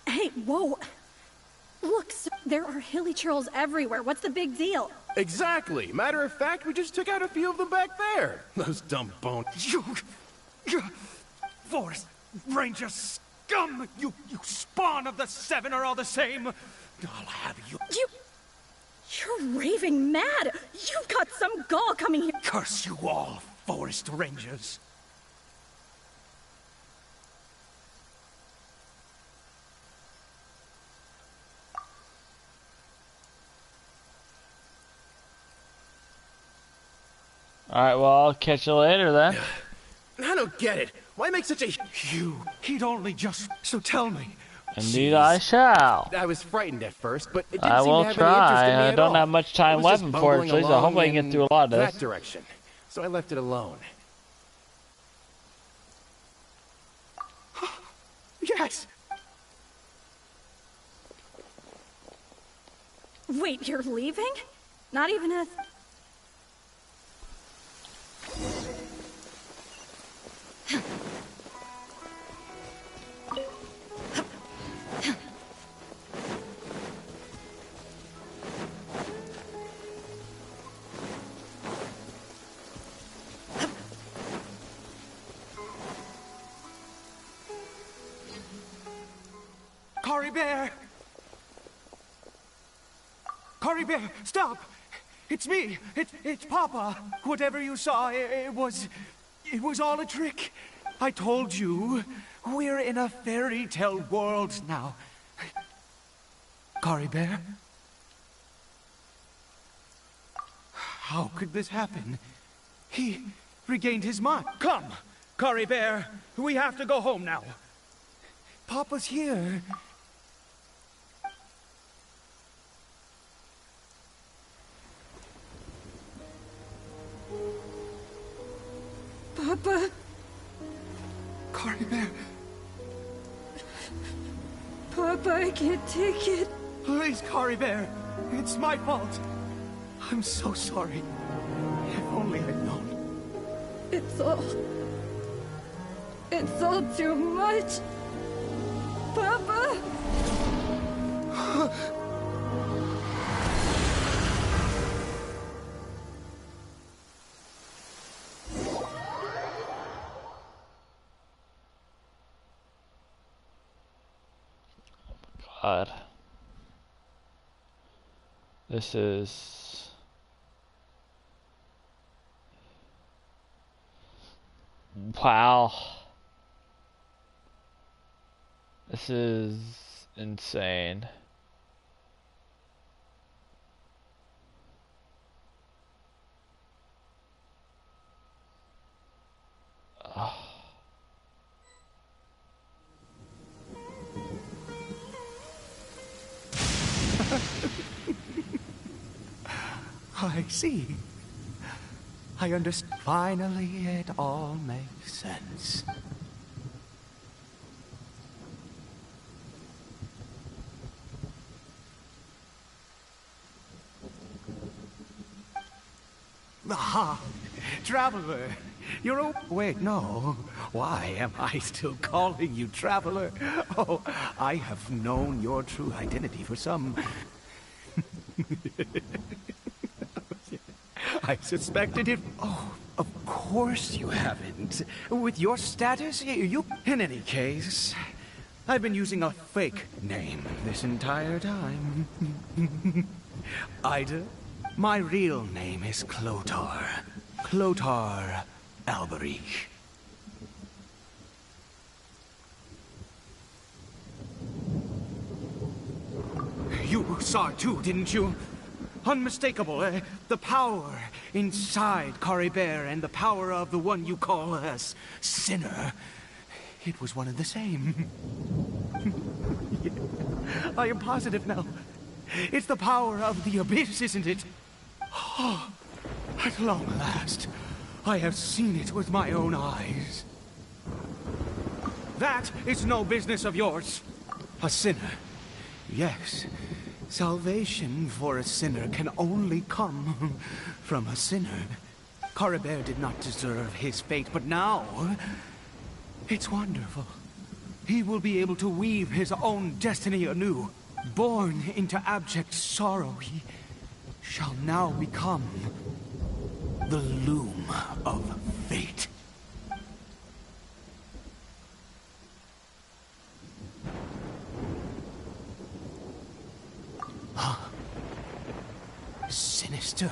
Hey, whoa! Look, there are hilly churls everywhere. What's the big deal? Exactly. Matter of fact, we just took out a few of them back there. Those dumb bones. You Forest Ranger scum! You spawn of the Seven are all the same! I'll have you... You're raving mad! You've got some gall coming here! Curse you all, Forest Rangers! Alright, well, I'll catch you later then. I don't get it. Why make such a... He'd only just... So tell me. Indeed I shall. I was frightened at first, but it didn't I seem will to have any interest in me try. I at don't all. have much time It was left, just bumbling unfortunately, so hopefully I can get through a lot of this. that direction. So I left it alone. Yes! Wait, you're leaving? Not even a... Cory Bear! Cory Bear, stop! It's me! It's Papa! Whatever you saw, it was all a trick. I told you, we're in a fairy tale world now. Cory Bear? How could this happen? He regained his mind. Come, Cory Bear, we have to go home now. Papa's here. Papa... Cory Bear. Papa, I can't take it. Please, Cory Bear. It's my fault. I'm so sorry. If only I'd known. It's all too much. Papa! God. This is... Wow. This is insane. Oh. I see. I understand. Finally, it all makes sense. Aha! Traveler! You're a... Wait, no. Why am I still calling you Traveler? Oh, I have known your true identity for some... I suspected it... Oh, of course you haven't. With your status, you... In any case, I've been using a fake name this entire time. Ida, my real name is Clotar. Clotar Alberich. saw it too, didn't you? Unmistakable, eh? The power inside Caribert and the power of the one you call a sinner. It was one and the same. I am positive now. It's the power of the abyss, isn't it? Oh, at long last, I have seen it with my own eyes. That is no business of yours. A sinner. Yes. Salvation for a sinner can only come from a sinner. Caribert did not deserve his fate, but now it's wonderful. He will be able to weave his own destiny anew. Born into abject sorrow, he shall now become the loom of fate. Sinister.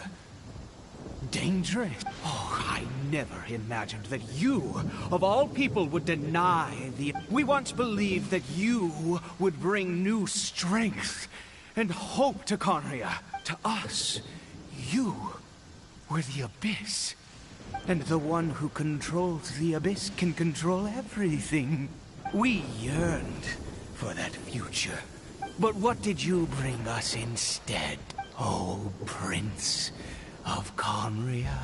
Dangerous. Oh, I never imagined that you, of all people, would deny the... We once believed that you would bring new strength and hope to Conria. To us, you were the Abyss. And the one who controls the Abyss can control everything. We yearned for that future. But what did you bring us instead? Oh, Prince of Conria.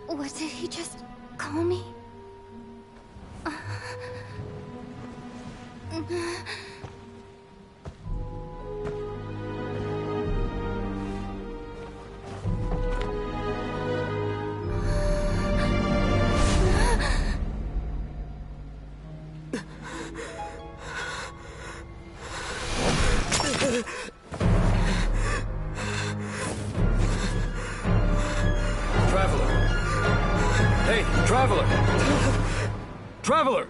What did he just call me? Traveler!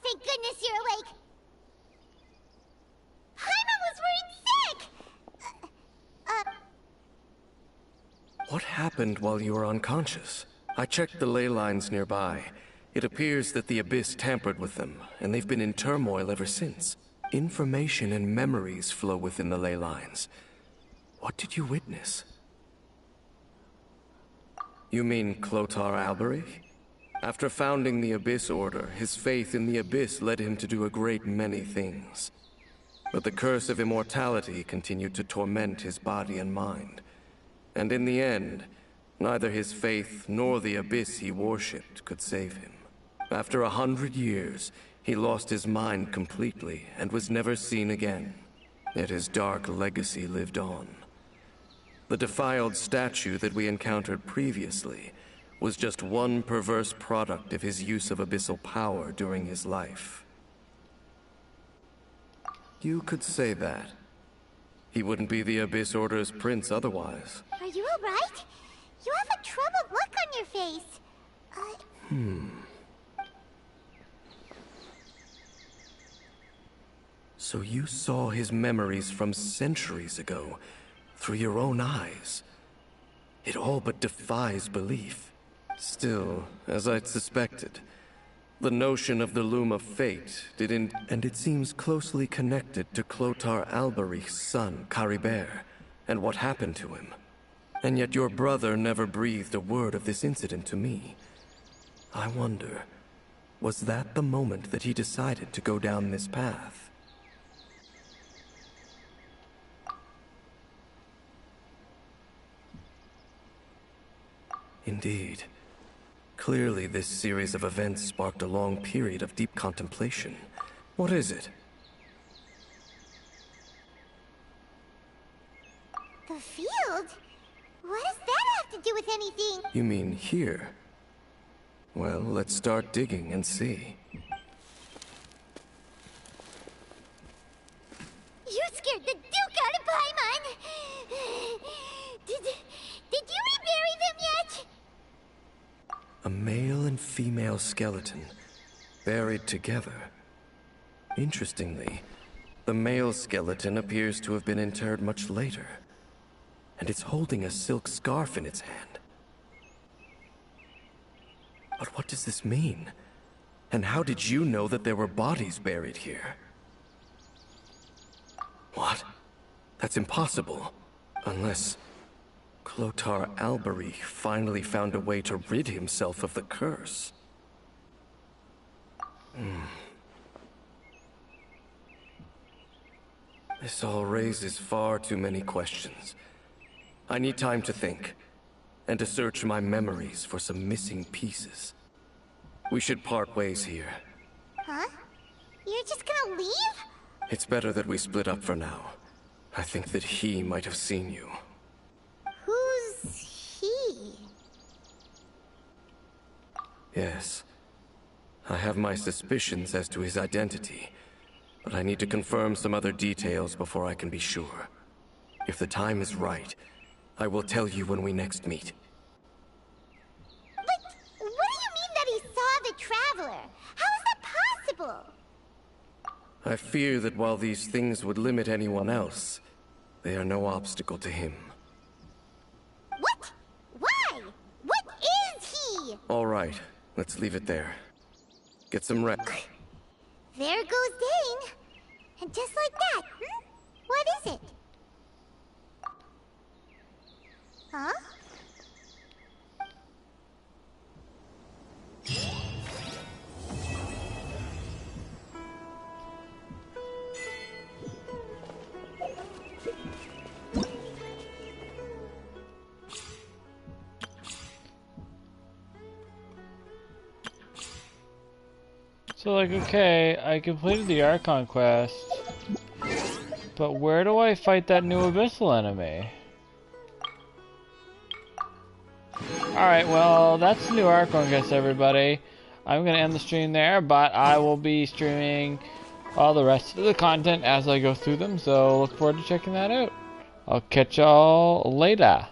Thank goodness you're awake! Paimon was worried sick! What happened while you were unconscious? I checked the ley lines nearby. It appears that the Abyss tampered with them, and they've been in turmoil ever since. Information and memories flow within the ley lines. What did you witness? You mean Clotar Alberich? After founding the Abyss Order, his faith in the Abyss led him to do a great many things. But the curse of immortality continued to torment his body and mind. And in the end, neither his faith nor the Abyss he worshipped could save him. After 100 years, he lost his mind completely and was never seen again. Yet his dark legacy lived on. The defiled statue that we encountered previously was just one perverse product of his use of abyssal power during his life. You could say that. He wouldn't be the Abyss Order's prince otherwise. Are you alright? You have a troubled look on your face. So you saw his memories from centuries ago, through your own eyes. It all but defies belief. Still, as I'd suspected, the notion of the Loom of Fate and it seems closely connected to Clotar Alberich's son, Caribert, and what happened to him. And yet your brother never breathed a word of this incident to me. I wonder, Was that the moment that he decided to go down this path? Indeed. Clearly, this series of events sparked a long period of deep contemplation. What is it? The field? What does that have to do with anything? You mean here? Well, let's start digging and see. You scared the Duke out of Paimon! Did you rebury them yet? A male and female skeleton, buried together. Interestingly, the male skeleton appears to have been interred much later, and it's holding a silk scarf in its hand. But what does this mean? And how did you know that there were bodies buried here? What? That's impossible. Unless Clotar Albery finally found a way to rid himself of the curse. This all raises far too many questions. I need time to think, and to search my memories for some missing pieces. We should part ways here. Huh? You're just gonna leave? It's better that we split up for now. I think that he might have seen you. Who's he? Yes. I have my suspicions as to his identity, but I need to confirm some other details before I can be sure. If the time is right, I will tell you when we next meet. But what do you mean that he saw the Traveler? How is that possible? I fear that while these things would limit anyone else, they are no obstacle to him. What? Why? What is he? All right, let's leave it there. Get some rest. There goes Dane. And just like that, What is it? Huh? So, like, okay, I completed the Archon quest, but where do I fight that new Abyssal enemy? Alright, well, that's the new Archon quest, everybody. I'm gonna end the stream there, but I will be streaming all the rest of the content as I go through them, so look forward to checking that out. I'll catch y'all later.